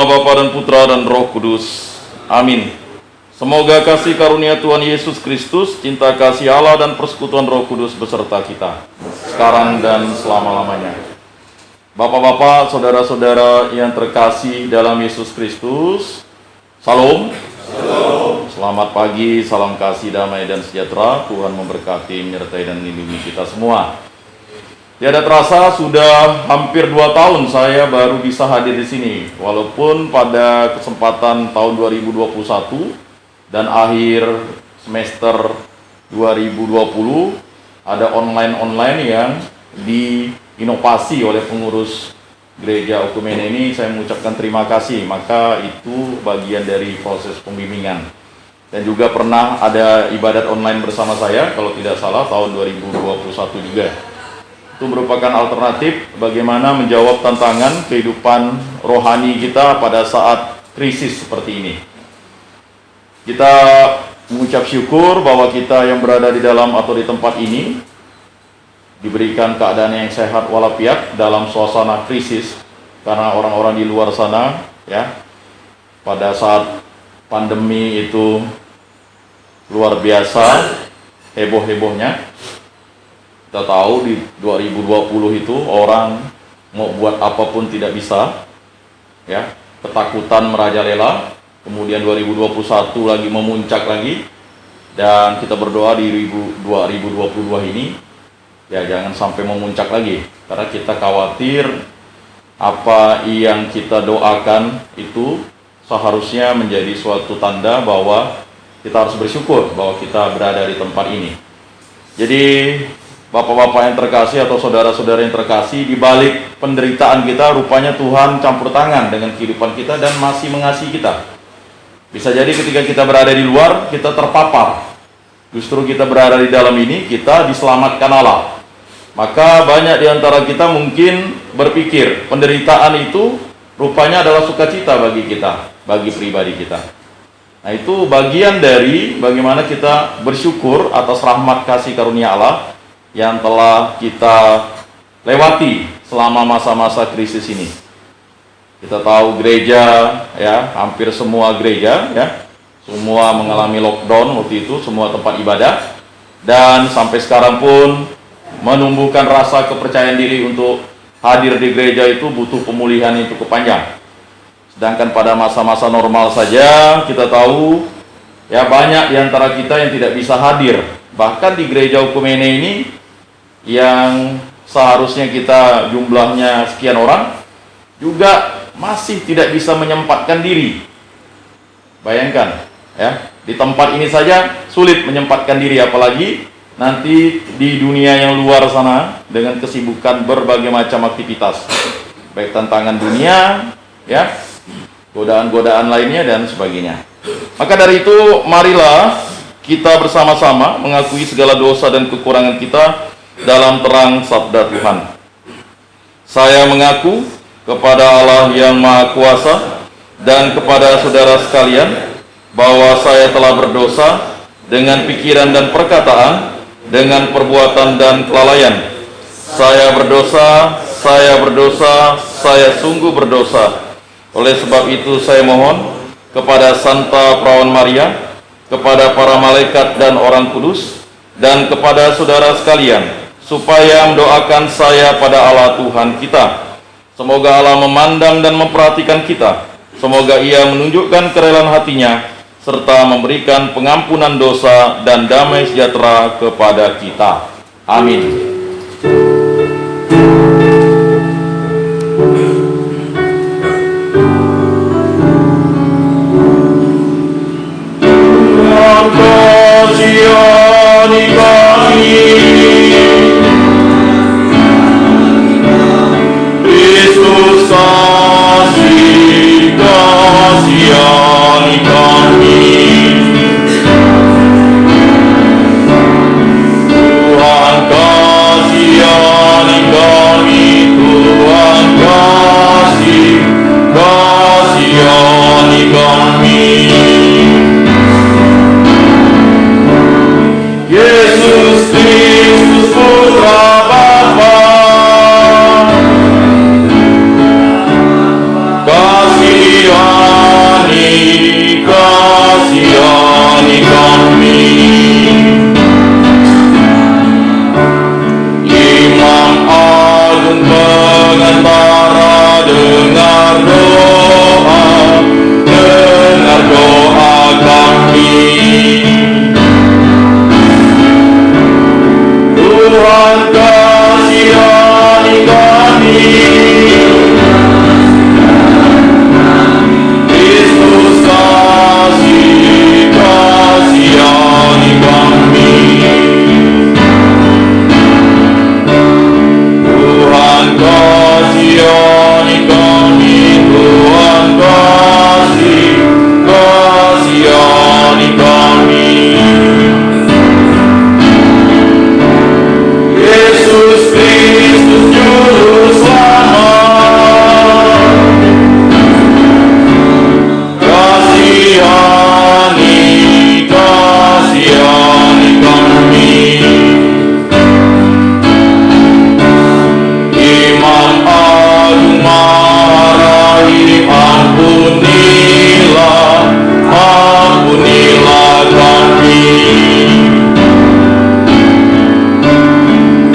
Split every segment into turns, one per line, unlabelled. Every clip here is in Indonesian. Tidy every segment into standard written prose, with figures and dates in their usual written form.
Bapa dan Putra dan Roh Kudus. Amin. Semoga kasih karunia Tuhan Yesus Kristus, cinta kasih Allah dan persekutuan Roh Kudus beserta kita, sekarang dan selama-lamanya. Bapak-bapak, saudara-saudara yang terkasih dalam Yesus Kristus, Salam. Salam. Selamat pagi, salam kasih, damai dan sejahtera. Tuhan memberkati, menyertai dan melindungi kita semua. Tiada terasa sudah hampir 2 tahun saya baru bisa hadir di sini. Walaupun pada kesempatan tahun 2021 dan akhir semester 2020 ada online yang diinovasi oleh pengurus Gereja Okumene ini, saya mengucapkan terima kasih. Maka itu bagian dari proses pembimbingan. Dan juga pernah ada ibadat online bersama saya, kalau tidak salah tahun 2021 juga. Itu merupakan alternatif bagaimana menjawab tantangan kehidupan rohani kita pada saat krisis seperti ini. Kita mengucap syukur bahwa kita yang berada di dalam atau di tempat ini diberikan keadaan yang sehat walafiat dalam suasana krisis, karena orang-orang di luar sana ya pada saat pandemi itu luar biasa heboh-hebohnya. Kita tahu di 2020 itu orang mau buat apapun tidak bisa, ya, ketakutan merajalela. Kemudian 2021 lagi memuncak lagi, dan kita berdoa di 2022 ini ya jangan sampai memuncak lagi, karena kita khawatir apa yang kita doakan itu seharusnya menjadi suatu tanda bahwa kita harus bersyukur bahwa kita berada di tempat ini. Jadi Bapak-bapak yang terkasih atau saudara-saudara yang terkasih, di balik penderitaan kita, rupanya Tuhan campur tangan dengan kehidupan kita dan masih mengasihi kita. Bisa jadi ketika kita berada di luar, kita terpapar. Justru kita berada di dalam ini, kita diselamatkan Allah. Maka banyak di antara kita mungkin berpikir, penderitaan itu rupanya adalah sukacita bagi kita, bagi pribadi kita. Nah, itu bagian dari bagaimana kita bersyukur atas rahmat kasih karunia Allah yang telah kita lewati selama masa-masa krisis ini. Kita tahu gereja ya, hampir semua gereja ya, semua mengalami lockdown waktu itu, semua tempat ibadah, dan sampai sekarang pun menumbuhkan rasa kepercayaan diri untuk hadir di gereja itu butuh pemulihan yang cukup panjang. Sedangkan pada masa-masa normal saja kita tahu ya banyak di antara kita yang tidak bisa hadir. Bahkan di Gereja Okumene ini yang seharusnya kita jumlahnya sekian orang juga masih tidak bisa menyempatkan diri. Bayangkan ya, di tempat ini saja sulit menyempatkan diri, apalagi nanti di dunia yang luar sana dengan kesibukan berbagai macam aktivitas, baik tantangan dunia ya, godaan-godaan lainnya dan sebagainya. Maka dari itu marilah kita bersama-sama mengakui segala dosa dan kekurangan kita dalam terang sabda Tuhan. Saya mengaku kepada Allah yang Maha Kuasa dan kepada saudara sekalian bahwa saya telah berdosa dengan pikiran dan perkataan, dengan perbuatan dan kelalaian. Saya berdosa, saya sungguh berdosa. Oleh sebab itu saya mohon kepada Santa Perawan Maria, kepada para malaikat dan orang kudus, dan kepada saudara sekalian, supaya mendoakan saya pada Allah Tuhan kita. Semoga Allah memandang dan memperhatikan kita. Semoga Ia menunjukkan kerelaan hatinya, serta memberikan pengampunan dosa dan damai sejahtera kepada kita. Amin. Kasihani kami, Kristus kasihani kami, Tuhan kasihani kami, Tuhan kasihani kami. Yesus Kristus Putra Bapa, kasihani kami. Imam Agung Pengantara, dengar doa kami. Tuhan kasihani kami, Kristus kasihani kami. Tuhan kasihani kami, Tuhan kasihani kami. Yesus Kristus Juru Selamat, kasihani kami. Imam Agung Maharahim, ampunilah kami.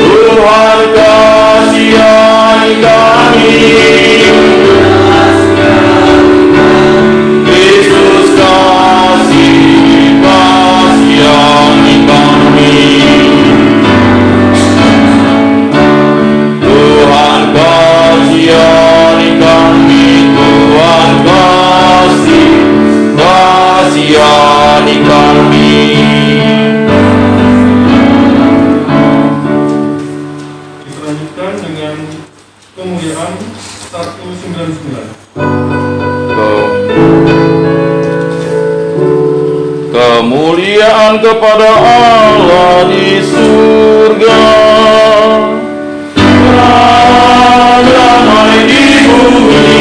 Tuhan kasihani kami, Kristus kasihani kami. Tuhan kasihani kami, Tuhan kasihani kami.
Lanjutkan dengan kemuliaan 199.
Kemuliaan kepada Allah di surga, damai di bumi,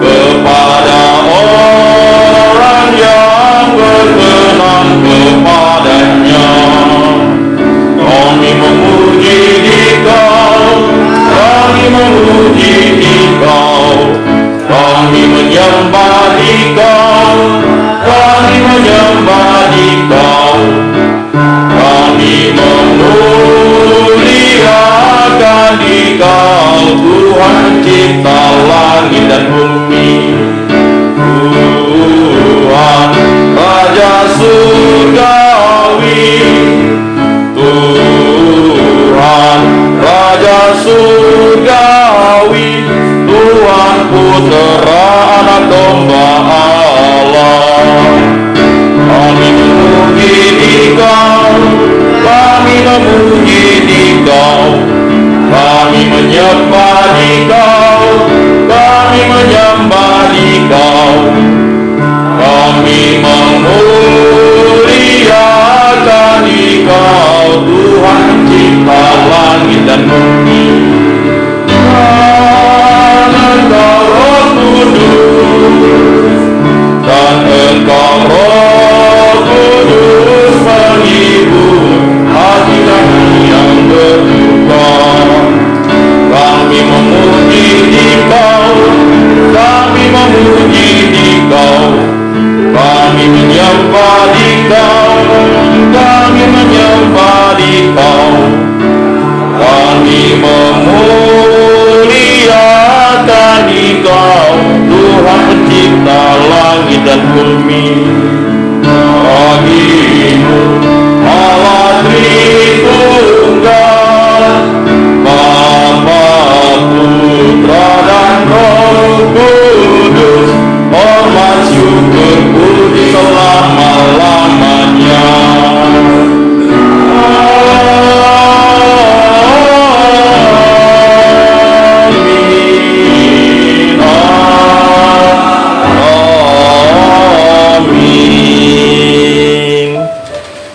kepada orang yang berkenan kepadanya. Kami memuji Dikau, kami memuji Dikau, kami menyembah Dikau, kami menyembah Dikau, kami memuliakan Dikau, Tuhan cipta langit dan bumi. Tuhan Raja Surgawi, Tuhan Raja Surgawi, Tuhan Putera Anak Domba Allah. Kami memuji Dikau, kami memuji Dikau, kami menyembah Dikau, kami menyembah Dikau, kami memuliakan Dikau, Tuhan cipta langit dan bumi. Karena Engkau Roh Kudus, dan Engkau Roh Kudus menghibur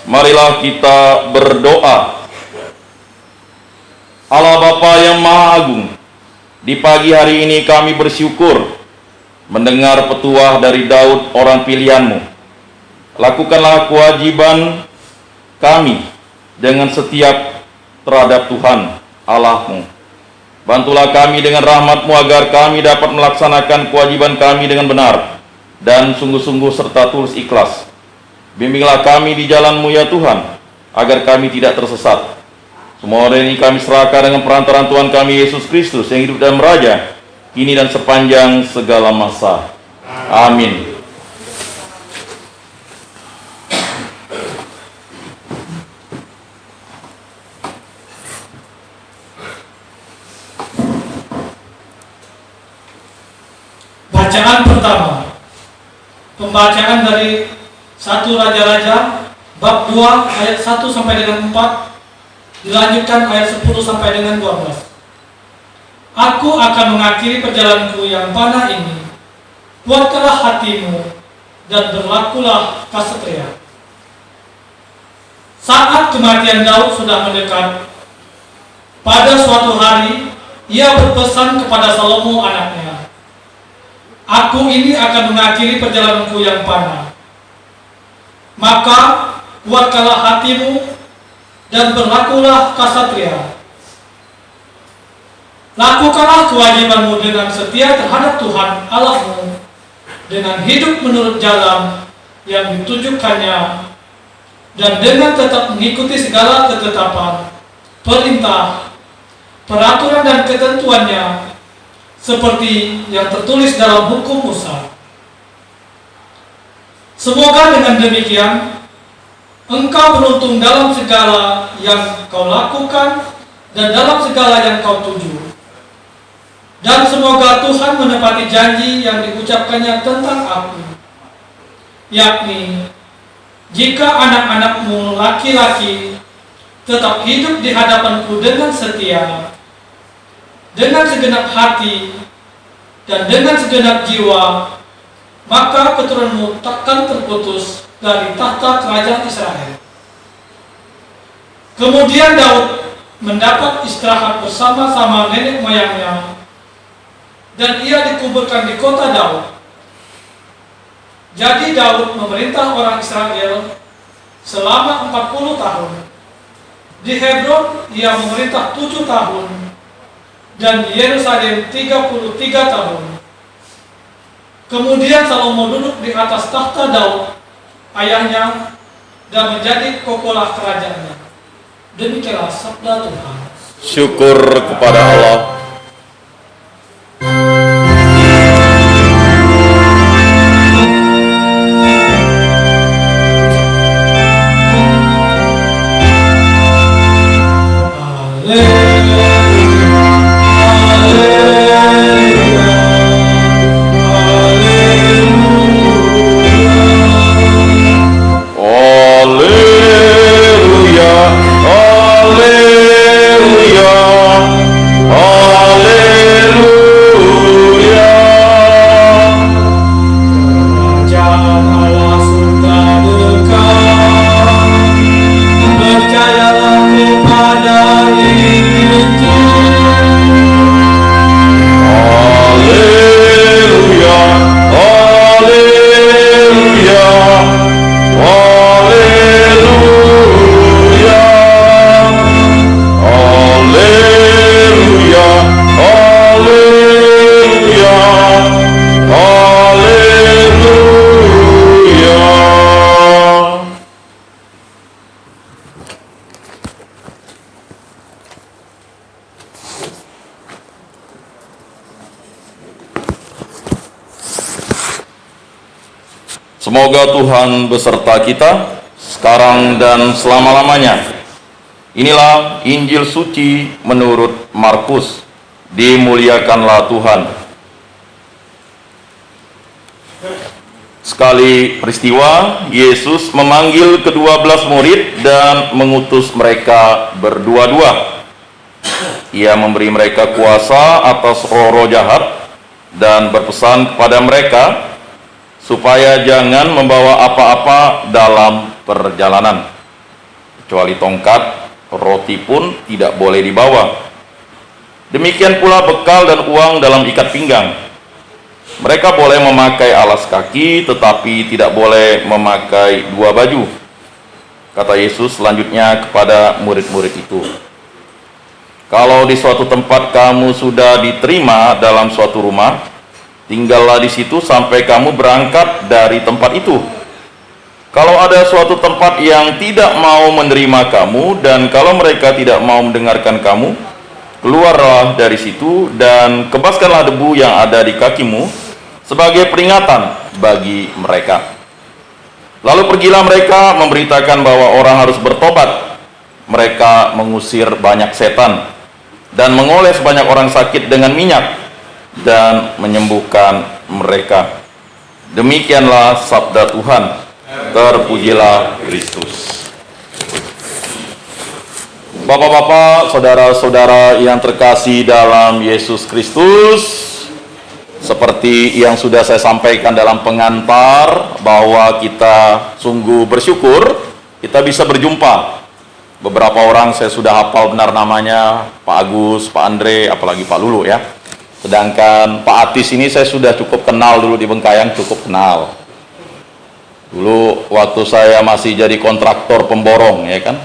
Marilah kita berdoa. Allah Bapa yang Maha Agung, di pagi hari ini kami bersyukur mendengar petuah dari Daud orang pilihan-Mu. Lakukanlah kewajiban kami dengan setiap terhadap Tuhan Allah-Mu. Bantulah kami dengan rahmat-Mu agar kami dapat melaksanakan kewajiban kami dengan benar dan sungguh-sungguh serta tulus ikhlas. Bimbinglah kami di jalan-Mu ya Tuhan, agar kami tidak tersesat. Semua ini kami serahkan dengan perantaraan Tuhan kami Yesus Kristus yang hidup dan meraja, kini dan sepanjang segala masa. Amin.
Bacaan pertama, pembacaan dari 1 Raja-Raja bab 2 ayat 1 sampai dengan 4, dilanjutkan ayat 10 sampai dengan 12. Aku akan mengakhiri perjalananku yang panah ini. Kuatkanlah hatimu dan berlakulah kasatria. Saat kematian Daud sudah mendekat, pada suatu hari ia berpesan kepada Salomo anaknya, aku ini akan mengakhiri perjalananku yang panah. Maka kuatkanlah hatimu dan berlakulah kasatria. Lakukanlah kewajibanmu dengan setia terhadap Tuhan Allahmu, dengan hidup menurut jalan yang ditunjukkannya, dan dengan tetap mengikuti segala ketetapan, perintah, peraturan dan ketentuannya, seperti yang tertulis dalam hukum Musa. Semoga dengan demikian engkau beruntung dalam segala yang kau lakukan dan dalam segala yang kau tuju. Dan semoga Tuhan menepati janji yang diucapkannya tentang aku, yakni, jika anak-anakmu laki-laki tetap hidup di hadapanku dengan setia, dengan segenap hati, dan dengan segenap jiwa, maka keturunanmu takkan terputus dari tahta kerajaan Israel. Kemudian Daud mendapat istirahat bersama-sama nenek moyangnya, dan ia dikuburkan di kota Daud. Jadi Daud memerintah orang Israel selama 40 tahun. Di Hebron ia memerintah 7 tahun, dan di Yerusalem 33 tahun. Kemudian Salomo duduk di atas tahta Daud ayahnya dan menjadi kokolah kerajaannya. Demikianlah sabda Tuhan.
Syukur kepada Allah. Semoga Tuhan beserta kita sekarang dan selama-lamanya. Inilah Injil suci menurut Markus. Dimuliakanlah Tuhan. Sekali peristiwa, Yesus memanggil ke-12 murid dan mengutus mereka berdua-dua. Ia memberi mereka kuasa atas roh-roh jahat dan berpesan kepada mereka supaya jangan membawa apa-apa dalam perjalanan. kecuali tongkat, roti pun tidak boleh dibawa. Demikian pula bekal dan uang dalam ikat pinggang. Mereka boleh memakai alas kaki, tetapi tidak boleh memakai dua baju. Kata Yesus selanjutnya kepada murid-murid itu, kalau di suatu tempat kamu sudah diterima dalam suatu rumah, tinggallah di situ sampai kamu berangkat dari tempat itu. Kalau ada suatu tempat yang tidak mau menerima kamu, dan kalau mereka tidak mau mendengarkan kamu, keluarlah dari situ dan kebaskanlah debu yang ada di kakimu sebagai peringatan bagi mereka. Lalu pergilah mereka memberitakan bahwa orang harus bertobat. Mereka mengusir banyak setan dan mengoles banyak orang sakit dengan minyak dan menyembuhkan mereka. Demikianlah sabda Tuhan. Terpujilah Kristus. Bapak-bapak, saudara-saudara yang terkasih dalam Yesus Kristus, seperti yang sudah saya sampaikan dalam pengantar, bahwa kita sungguh bersyukur kita bisa berjumpa. Beberapa orang saya sudah hafal benar namanya, Pak Agus, Pak Andre, apalagi Pak Lulu ya. Sedangkan Pak Atis ini saya sudah cukup kenal dulu di Bengkayang, cukup kenal. Dulu waktu saya masih jadi kontraktor pemborong, ya kan?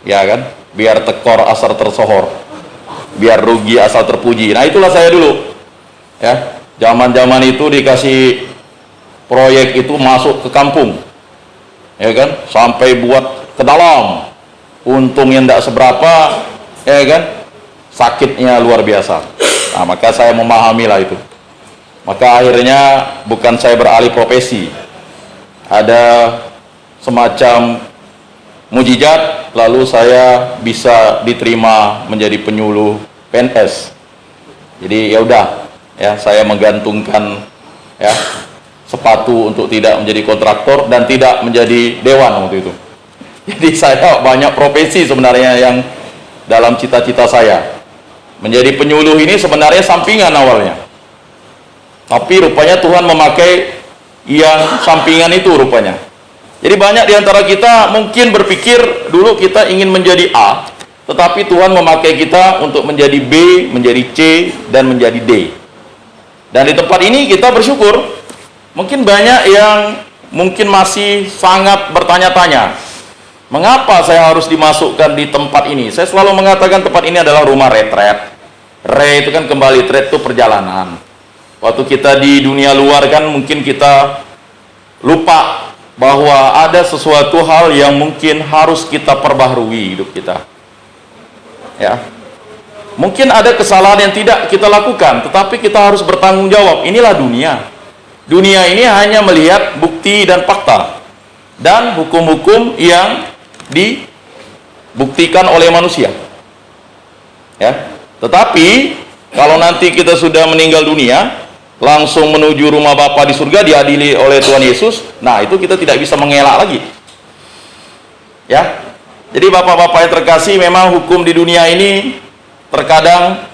Ya kan? Biar tekor asal tersohor, biar rugi asal terpuji. Nah itulah saya dulu. Ya, zaman-zaman itu dikasih proyek itu masuk ke kampung, ya kan? Sampai buat ke dalam. Untungnya tidak seberapa, ya kan? Sakitnya luar biasa. Nah, maka saya memahami lah itu. Maka akhirnya bukan saya beralih profesi. Ada semacam mujizat, lalu saya bisa diterima menjadi penyuluh PNS. Jadi ya udah, ya saya menggantungkan ya sepatu untuk tidak menjadi kontraktor dan tidak menjadi dewan waktu itu. Jadi saya banyak profesi sebenarnya yang dalam cita-cita saya. Menjadi penyuluh ini sebenarnya sampingan awalnya, tapi rupanya Tuhan memakai yang sampingan itu rupanya. Jadi banyak diantara kita mungkin berpikir dulu kita ingin menjadi A, tetapi Tuhan memakai kita untuk menjadi B, menjadi C, dan menjadi D. Dan di tempat ini kita bersyukur. Mungkin banyak yang mungkin masih sangat bertanya-tanya, mengapa saya harus dimasukkan di tempat ini? Saya selalu mengatakan tempat ini adalah rumah retret. Re itu kan kembali, tret itu perjalanan. Waktu kita di dunia luar kan mungkin kita lupa bahwa ada sesuatu hal yang mungkin harus kita perbaharui hidup kita. Ya. Mungkin ada kesalahan yang tidak kita lakukan, tetapi kita harus bertanggung jawab. Inilah dunia. Dunia ini hanya melihat bukti dan fakta dan hukum-hukum yang dibuktikan oleh manusia. Ya. Tetapi kalau nanti kita sudah meninggal dunia, langsung menuju rumah Bapa di surga, diadili oleh Tuhan Yesus, nah itu kita tidak bisa mengelak lagi. Ya. Jadi bapak-bapak yang terkasih, memang hukum di dunia ini terkadang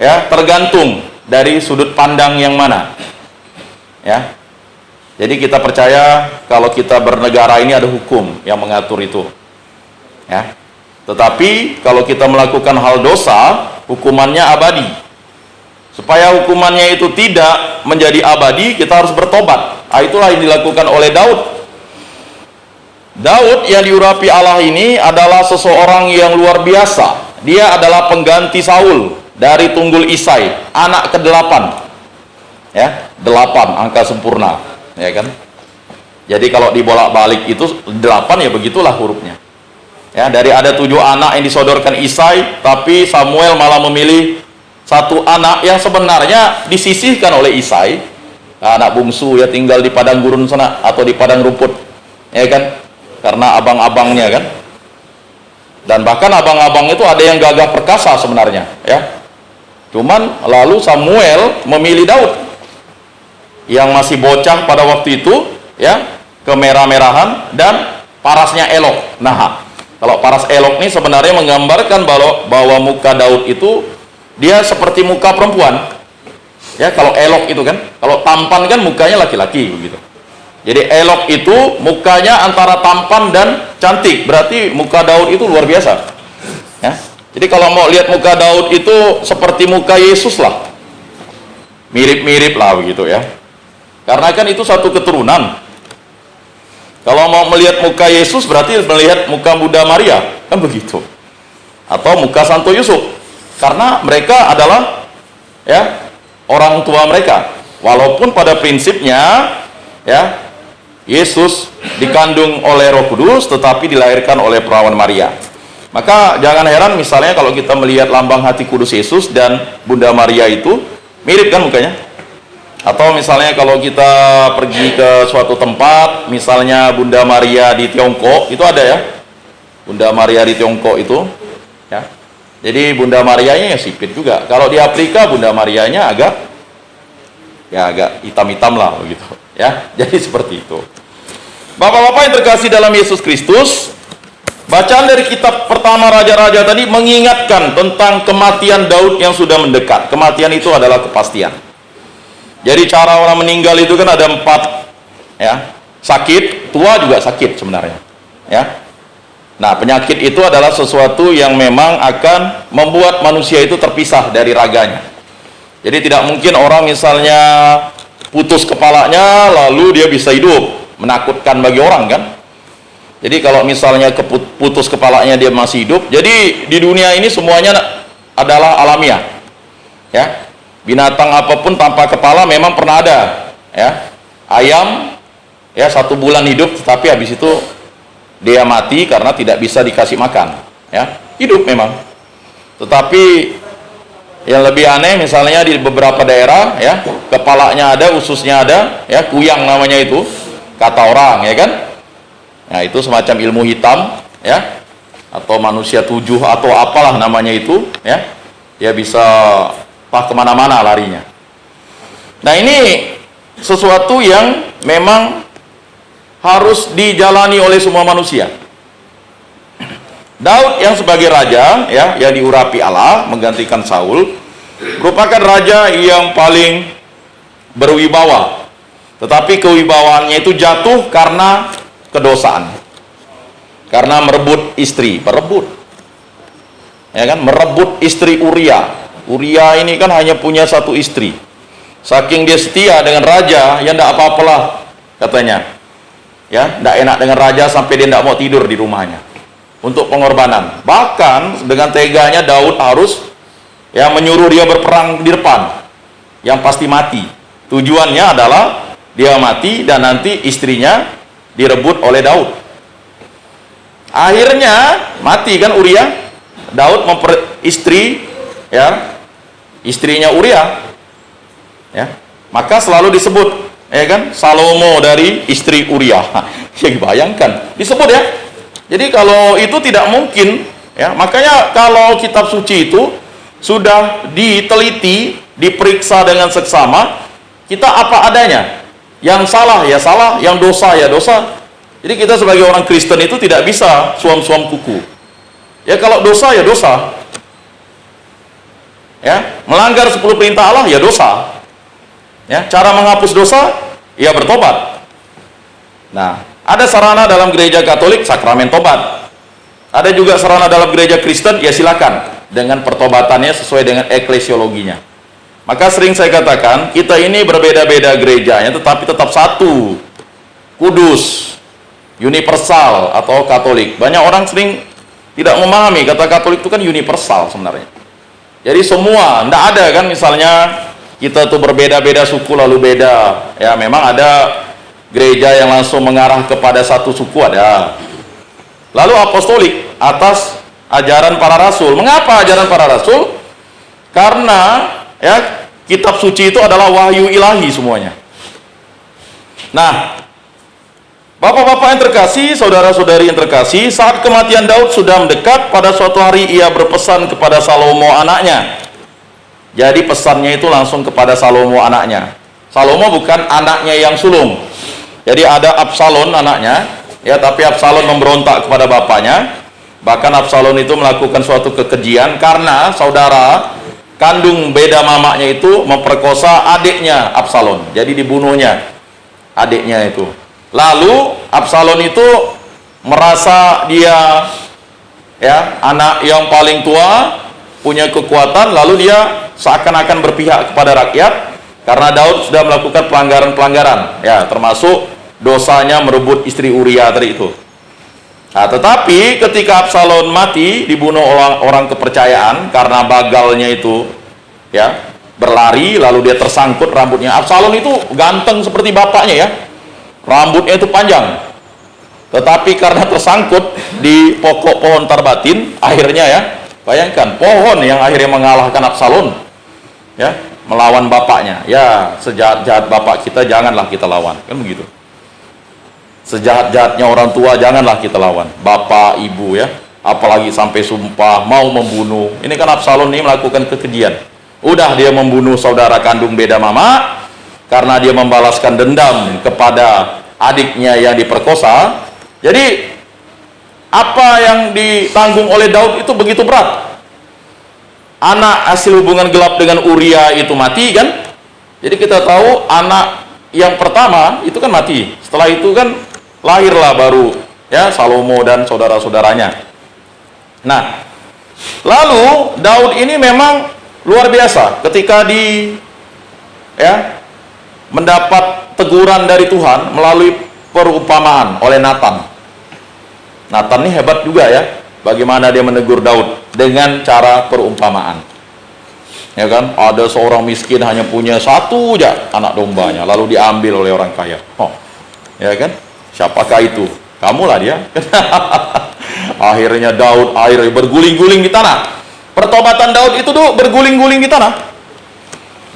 ya tergantung dari sudut pandang yang mana. Ya. Jadi kita percaya kalau kita bernegara ini ada hukum yang mengatur itu. Ya. Tetapi kalau kita melakukan hal dosa, hukumannya abadi. Supaya hukumannya itu tidak menjadi abadi, kita harus bertobat. Nah, itulah yang dilakukan oleh Daud. Daud yang diurapi Allah ini adalah seseorang yang luar biasa. Dia adalah pengganti Saul dari tunggul Isai, anak ke-8. Ya, 8 angka sempurna, ya kan? Jadi kalau dibolak-balik itu 8 ya begitulah hurufnya. Ya, dari ada 7 anak yang disodorkan Isai, tapi Samuel malah memilih satu anak yang sebenarnya disisihkan oleh Isai. Anak bungsu ya, tinggal di padang gurun sana atau di padang rumput, ya kan? Karena abang-abangnya kan. Dan bahkan abang-abang itu ada yang gagah perkasa sebenarnya, ya. Cuman lalu Samuel memilih Daud yang masih bocah pada waktu itu, ya, kemerah-merahan dan parasnya elok. Nah, kalau paras elok ini sebenarnya menggambarkan bahwa muka Daud itu dia seperti muka perempuan. Ya, kalau elok itu kan, kalau tampan kan mukanya laki-laki begitu. Jadi elok itu mukanya antara tampan dan cantik. Berarti muka Daud itu luar biasa. Ya. Jadi kalau mau lihat muka Daud itu seperti muka Yesus lah. Mirip-mirip lah begitu ya. Karena kan itu satu keturunan. Kalau mau melihat muka Yesus berarti melihat muka Bunda Maria, kan begitu. Atau muka Santo Yusuf. Karena mereka adalah ya orang tua mereka. Walaupun pada prinsipnya ya Yesus dikandung oleh Roh Kudus tetapi dilahirkan oleh perawan Maria. Maka jangan heran misalnya kalau kita melihat lambang hati kudus Yesus dan Bunda Maria itu mirip kan mukanya. Atau misalnya kalau kita pergi ke suatu tempat, misalnya Bunda Maria di Tiongkok, itu ada ya. Bunda Maria di Tiongkok itu ya. Jadi Bunda Marianya ya sipit juga. Kalau di Afrika Bunda Marianya agak hitam-hitam lah begitu ya. Jadi seperti itu. Bapak-bapak yang terkasih dalam Yesus Kristus, bacaan dari kitab pertama Raja-Raja tadi mengingatkan tentang kematian Daud yang sudah mendekat. Kematian itu adalah kepastian. Jadi cara orang meninggal itu kan ada 4 ya. Sakit, tua juga sakit sebenarnya ya. Nah, penyakit itu adalah sesuatu yang memang akan membuat manusia itu terpisah dari raganya. Jadi tidak mungkin orang misalnya putus kepalanya lalu dia bisa hidup. Menakutkan bagi orang kan. Jadi kalau misalnya putus kepalanya dia masih hidup. Jadi di dunia ini semuanya adalah alamiah ya. Binatang apapun tanpa kepala memang pernah ada ya. Ayam ya 1 bulan hidup tetapi habis itu dia mati karena tidak bisa dikasih makan ya. Hidup memang. Tetapi yang lebih aneh misalnya di beberapa daerah ya, kepalanya ada, ususnya ada ya, kuyang namanya itu kata orang ya kan. Nah itu semacam ilmu hitam ya, atau manusia 7 atau apalah namanya itu ya, dia bisa kemana-mana larinya. Nah ini sesuatu yang memang harus dijalani oleh semua manusia. Daud yang sebagai raja ya, yang diurapi Allah menggantikan Saul, merupakan raja yang paling berwibawa. Tetapi kewibawaannya itu jatuh karena kedosaan. Karena merebut istri, ya kan, merebut istri Uria. Uria ini kan hanya punya 1 istri. Saking dia setia dengan raja, ya enggak apa-apalah katanya. Ya, enggak enak dengan raja sampai dia enggak mau tidur di rumahnya. Untuk pengorbanan. Bahkan dengan teganya Daud harus ya menyuruh dia berperang di depan. Yang pasti mati. Tujuannya adalah dia mati dan nanti istrinya direbut oleh Daud. Akhirnya mati kan Uria. Daud istrinya Uria. Ya. Maka selalu disebut ya kan, Salomo dari istri Uria. Ya bayangkan, disebut ya. Jadi kalau itu tidak mungkin ya, makanya kalau kitab suci itu sudah diteliti, diperiksa dengan seksama, kita apa adanya. Yang salah ya salah, yang dosa ya dosa. Jadi kita sebagai orang Kristen itu tidak bisa suam-suam kuku. Ya kalau dosa ya dosa. Ya, melanggar 10 perintah Allah ya dosa. Ya, cara menghapus dosa ya bertobat. Nah, ada sarana dalam gereja Katolik sakramen tobat. Ada juga sarana dalam gereja Kristen, ya silakan dengan pertobatannya sesuai dengan eklesiologinya. Maka sering saya katakan, kita ini berbeda-beda gerejanya tetapi tetap satu. Kudus, universal atau Katolik. Banyak orang sering tidak memahami kata Katolik itu kan universal sebenarnya. Jadi semua, tidak ada kan misalnya kita tuh berbeda-beda suku lalu beda. Ya memang ada gereja yang langsung mengarah kepada satu suku ada. Lalu apostolik atas ajaran para rasul. Mengapa ajaran para rasul? Karena ya kitab suci itu adalah wahyu ilahi semuanya. Nah, bapak-bapak yang terkasih, saudara-saudari yang terkasih, saat kematian Daud sudah mendekat, pada suatu hari ia berpesan kepada Salomo anaknya. Jadi pesannya itu langsung kepada Salomo anaknya. Salomo bukan anaknya yang sulung. Jadi ada Absalom anaknya, ya, tapi Absalom memberontak kepada bapaknya. Bahkan Absalom itu melakukan suatu kekejian karena saudara kandung beda mamanya itu memperkosa adiknya Absalom. Jadi dibunuhnya adiknya itu. Lalu Absalom itu merasa dia ya anak yang paling tua, punya kekuatan, lalu dia seakan-akan berpihak kepada rakyat karena Daud sudah melakukan pelanggaran-pelanggaran, ya termasuk dosanya merebut istri Uria tadi itu. Nah, tetapi ketika Absalom mati, dibunuh orang kepercayaan karena bagalnya itu ya berlari, lalu dia tersangkut rambutnya. Absalom itu ganteng seperti bapaknya ya, rambutnya itu panjang, tetapi karena tersangkut di pokok pohon tarbatin, akhirnya ya, bayangkan pohon yang akhirnya mengalahkan Absalom ya, melawan bapaknya. Ya, sejahat-jahat bapak kita janganlah kita lawan, kan begitu. Sejahat-jahatnya orang tua janganlah kita lawan, bapak, ibu ya, apalagi sampai sumpah mau membunuh. Ini kan Absalom ini melakukan kekejian. Udah dia membunuh saudara kandung beda mama karena dia membalaskan dendam kepada adiknya yang diperkosa. Jadi apa yang ditanggung oleh Daud itu begitu berat. Anak hasil hubungan gelap dengan Uria itu mati kan. Jadi kita tahu anak yang pertama itu kan mati. Setelah itu kan lahirlah baru ya Salomo dan saudara-saudaranya. Nah, lalu Daud ini memang luar biasa ketika mendapat teguran dari Tuhan melalui perumpamaan oleh Nathan. Nathan ini hebat juga ya, bagaimana dia menegur Daud dengan cara perumpamaan. Ya kan, ada seorang miskin hanya punya satu aja anak dombanya, lalu diambil oleh orang kaya. Oh, ya kan? Siapakah itu? Kamulah dia. Akhirnya Daud berguling-guling di tanah. Pertobatan Daud itu tuh berguling-guling di tanah.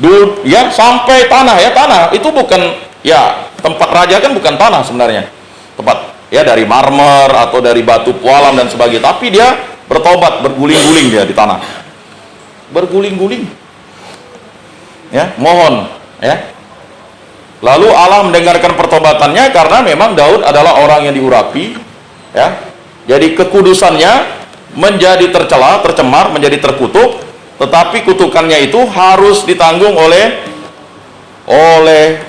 Dulu ya sampai tanah ya, tanah itu bukan ya tempat raja kan bukan tanah sebenarnya. Tempat ya dari marmer atau dari batu pualam dan sebagainya, tapi dia bertobat, berguling-guling dia di tanah. Berguling-guling. Ya, mohon ya. Lalu Allah mendengarkan pertobatannya karena memang Daud adalah orang yang diurapi ya. Jadi kekudusannya menjadi tercela, tercemar, menjadi terkutuk, tetapi kutukannya itu harus ditanggung oleh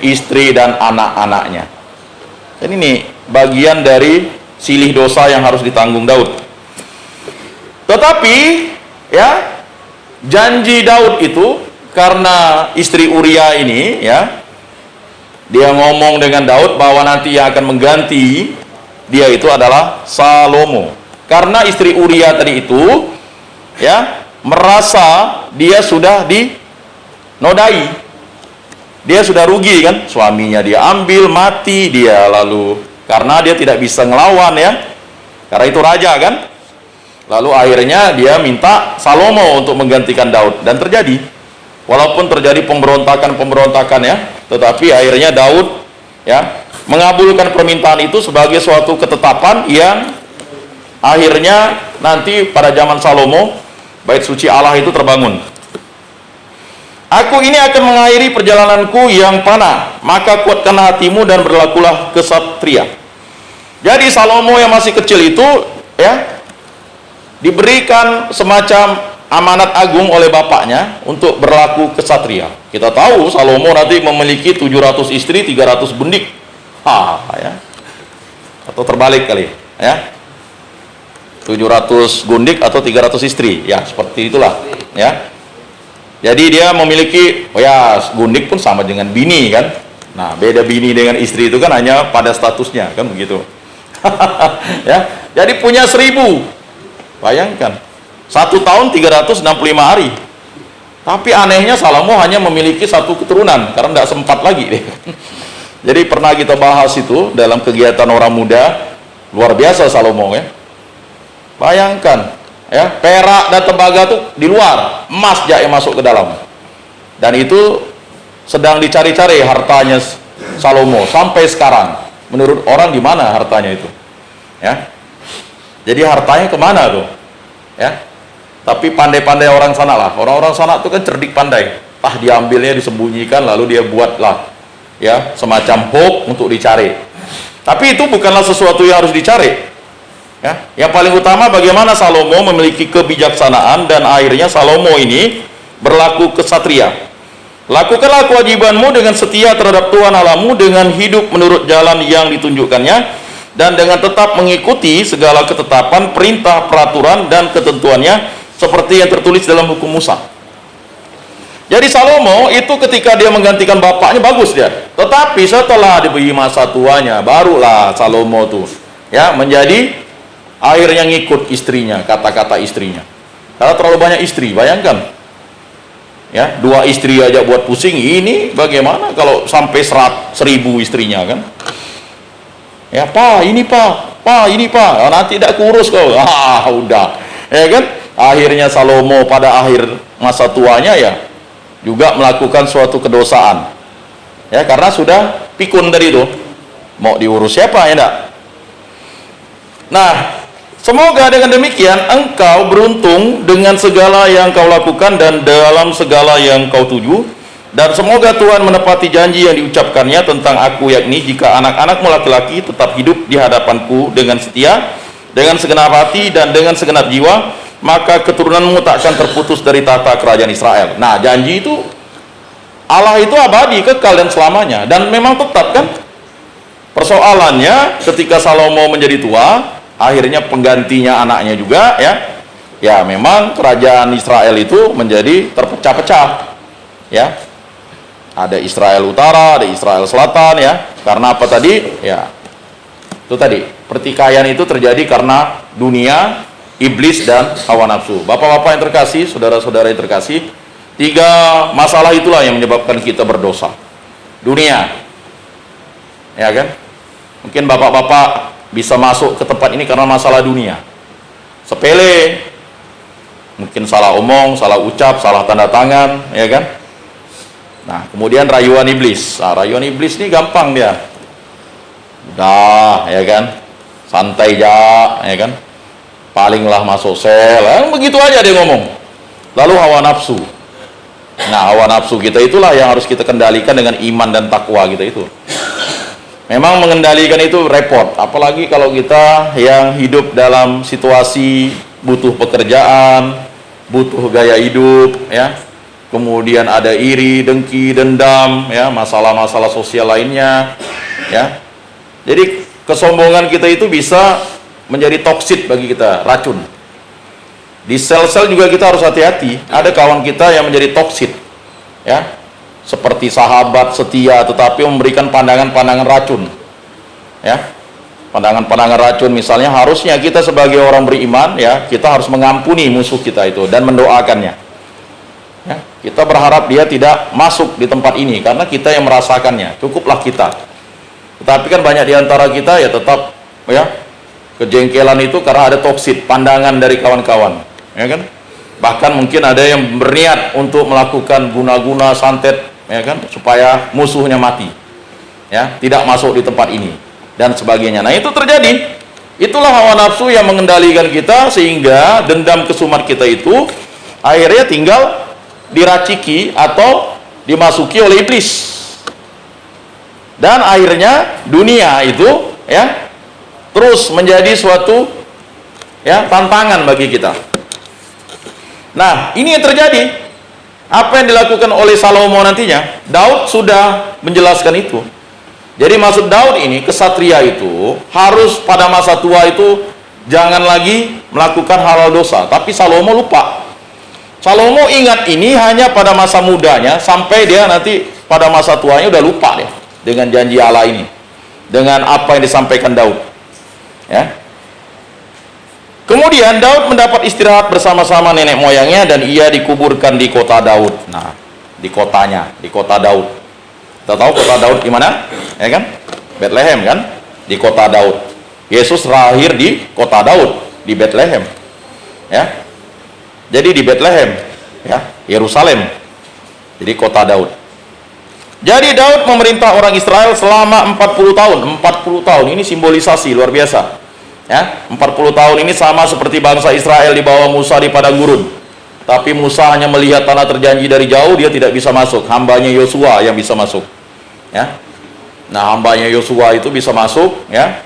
istri dan anak-anaknya. Jadi ini bagian dari silih dosa yang harus ditanggung Daud. Tetapi ya janji Daud itu karena istri Uria ini ya, dia ngomong dengan Daud bahwa nanti yang akan mengganti dia itu adalah Salomo. Karena istri Uria tadi itu ya merasa dia sudah dinodai. Dia sudah rugi kan, suaminya dia ambil, mati dia, lalu karena dia tidak bisa ngelawan ya. Karena itu raja kan. Lalu akhirnya dia minta Salomo untuk menggantikan Daud, dan terjadi. Walaupun terjadi pemberontakan ya, tetapi akhirnya Daud ya mengabulkan permintaan itu sebagai suatu ketetapan yang akhirnya nanti pada zaman Salomo bait suci Allah itu terbangun. Aku ini akan mengakhiri perjalananku yang panah, maka kuatkan hatimu dan berlakulah kesatria. Jadi Salomo yang masih kecil itu ya diberikan semacam amanat agung oleh bapaknya untuk berlaku kesatria. Kita tahu Salomo nanti memiliki 700 istri, 300 bundik. Ya. Atau terbalik kali, ya. 700 gundik atau 300 istri. Ya, seperti itulah, ya. Jadi dia memiliki gundik pun sama dengan bini kan. Nah, beda bini dengan istri itu kan hanya pada statusnya, kan begitu. Ya. Jadi punya 1000. Bayangkan. 1 tahun 365 hari. Tapi anehnya Salomo hanya memiliki 1 keturunan karena tidak sempat lagi deh. Jadi pernah kita bahas itu dalam kegiatan orang muda. Luar biasa Salomo ya. Bayangkan ya, perak dan tembaga tuh di luar, emas yang masuk ke dalam. Dan itu sedang dicari-cari hartanya Salomo sampai sekarang. Menurut orang di mana hartanya itu? Ya. Jadi hartanya kemana tuh? Ya. Tapi pandai-pandai orang sana lah. Orang-orang sana itu kan cerdik pandai. Diambilnya disembunyikan, lalu dia buatlah ya semacam hoax untuk dicari. Tapi itu bukanlah sesuatu yang harus dicari. Ya, yang paling utama bagaimana Salomo memiliki kebijaksanaan dan akhirnya Salomo ini berlaku kesatria. Lakukanlah kewajibanmu dengan setia terhadap Tuhan Allahmu, dengan hidup menurut jalan yang ditunjukkannya, dan dengan tetap mengikuti segala ketetapan, perintah, peraturan, dan ketentuannya seperti yang tertulis dalam hukum Musa. Jadi Salomo itu ketika dia menggantikan bapaknya bagus dia. Tetapi setelah diberi masa tuanya, barulah Salomo tuh ya menjadi akhirnya ngikut istrinya, kata-kata istrinya. Karena terlalu banyak istri, bayangkan. Ya, 2 istri aja buat pusing, ini bagaimana kalau sampai 1000 istrinya kan? Ya, Pak, ini Pak, ini Pak, nanti tidak kurus kau. Udah. Ya kan? Akhirnya Salomo pada akhir masa tuanya ya juga melakukan suatu kedosaan. Ya, karena sudah pikun tadi itu. Mau diurus siapa ya enggak? Nah, semoga dengan demikian engkau beruntung dengan segala yang kau lakukan dan dalam segala yang kau tuju, dan semoga Tuhan menepati janji yang diucapkannya tentang aku, yakni jika anak-anakmu laki-laki tetap hidup di hadapanku dengan setia, dengan segenap hati dan dengan segenap jiwa, maka keturunanmu tak akan terputus dari tahta kerajaan Israel. Nah, janji itu Allah itu abadi, kekal dan selamanya, dan memang tetap kan. Persoalannya ketika Salomo menjadi tua, akhirnya penggantinya anaknya juga ya memang kerajaan Israel itu menjadi terpecah-pecah ya, ada Israel Utara, ada Israel Selatan ya. Karena apa tadi ya, itu tadi pertikaian itu terjadi karena dunia, iblis, dan hawa nafsu. Bapak-bapak yang terkasih, saudara-saudara yang terkasih, 3 masalah itulah yang menyebabkan kita berdosa. Dunia ya kan, mungkin bapak-bapak bisa masuk ke tempat ini karena masalah dunia sepele, mungkin salah omong, salah ucap, salah tanda tangan ya kan. Nah, kemudian rayuan iblis. Rayuan iblis ini gampang dia, udah ya kan, santai aja ya kan, palinglah masuk sel, begitu aja dia ngomong. Lalu hawa nafsu. Nah, hawa nafsu kita itulah yang harus kita kendalikan dengan iman dan takwa kita itu. Memang mengendalikan itu repot, apalagi kalau kita yang hidup dalam situasi butuh pekerjaan, butuh gaya hidup ya, kemudian ada iri, dengki, dendam ya, masalah-masalah sosial lainnya ya. Jadi kesombongan kita itu bisa menjadi toksit bagi kita, racun. Di sel-sel juga kita harus hati-hati, ada kawan kita yang menjadi toksit ya, seperti sahabat setia tetapi memberikan pandangan-pandangan racun ya, pandangan-pandangan racun. Misalnya harusnya kita sebagai orang beriman ya, kita harus mengampuni musuh kita itu dan mendoakannya ya. Kita berharap dia tidak masuk di tempat ini karena kita yang merasakannya, cukuplah kita. Tetapi kan banyak di antara kita ya tetap ya kejengkelan itu karena ada toksit pandangan dari kawan-kawan ya kan. Bahkan mungkin ada yang berniat untuk melakukan guna-guna santet ya kan, supaya musuhnya mati ya, tidak masuk di tempat ini dan sebagainya. Nah, itu terjadi. Itulah hawa nafsu yang mengendalikan kita sehingga dendam kesumat kita itu akhirnya tinggal diraciki atau dimasuki oleh iblis. Dan akhirnya dunia itu ya terus menjadi suatu ya tantangan bagi kita. Nah, ini yang terjadi. Apa yang dilakukan oleh Salomo nantinya, Daud sudah menjelaskan itu. Jadi maksud Daud ini, kesatria itu harus pada masa tua itu jangan lagi melakukan hal-hal dosa. Tapi Salomo lupa. Salomo ingat ini hanya pada masa mudanya, sampai dia nanti pada masa tuanya udah lupa deh dengan janji Allah ini, dengan apa yang disampaikan Daud ya. Kemudian Daud mendapat istirahat bersama-sama nenek moyangnya dan ia dikuburkan di kota Daud. Nah, di kotanya, di kota Daud. Kita tahu kota Daud di mana? Ya kan? Bethlehem kan? Di kota Daud. Yesus lahir di kota Daud, di Bethlehem. Ya. Jadi di Bethlehem, ya, Yerusalem. Jadi kota Daud. Jadi Daud memerintah orang Israel selama 40 tahun. 40 tahun ini simbolisasi luar biasa. Ya, 40 tahun ini sama seperti bangsa Israel di bawah Musa di padang gurun. Tapi Musa hanya melihat tanah terjanji dari jauh, dia tidak bisa masuk. Hambanya Yosua yang bisa masuk. Ya. Nah, hambanya Yosua itu bisa masuk, ya.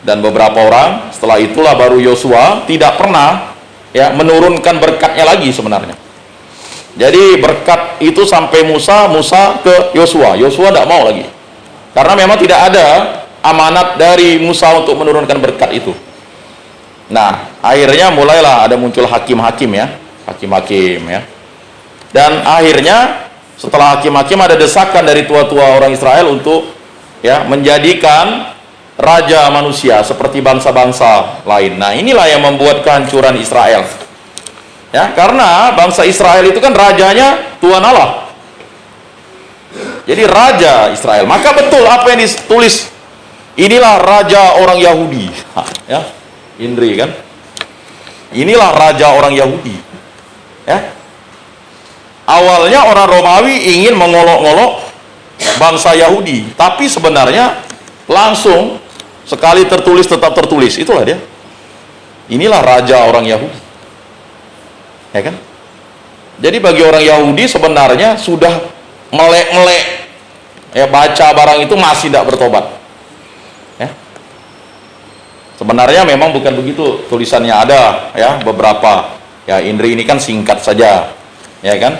Dan beberapa orang, setelah itulah baru Yosua tidak pernah ya menurunkan berkatnya lagi sebenarnya. Jadi berkat itu sampai Musa ke Yosua tidak mau lagi, karena memang tidak ada amanat dari Musa untuk menurunkan berkat itu. Nah, akhirnya mulailah ada muncul hakim-hakim ya, dan akhirnya setelah hakim-hakim ada desakan dari tua-tua orang Israel untuk ya menjadikan raja manusia seperti bangsa-bangsa lain. Nah, inilah yang membuat kehancuran Israel. Ya, karena bangsa Israel itu kan rajanya Tuhan Allah. Jadi raja Israel. Maka betul apa yang ditulis, inilah raja orang Yahudi. Ya, Indri kan? Inilah raja orang Yahudi. Ya. Awalnya orang Romawi ingin mengolok-olok bangsa Yahudi, tapi sebenarnya langsung sekali tertulis tetap tertulis, itulah dia. Inilah raja orang Yahudi. Ya kan? Jadi bagi orang Yahudi sebenarnya sudah melek-melek ya, baca barang itu masih tidak bertobat. Ya. Sebenarnya memang bukan begitu tulisannya, ada ya beberapa. Ya, Indri ini kan singkat saja. Ya kan?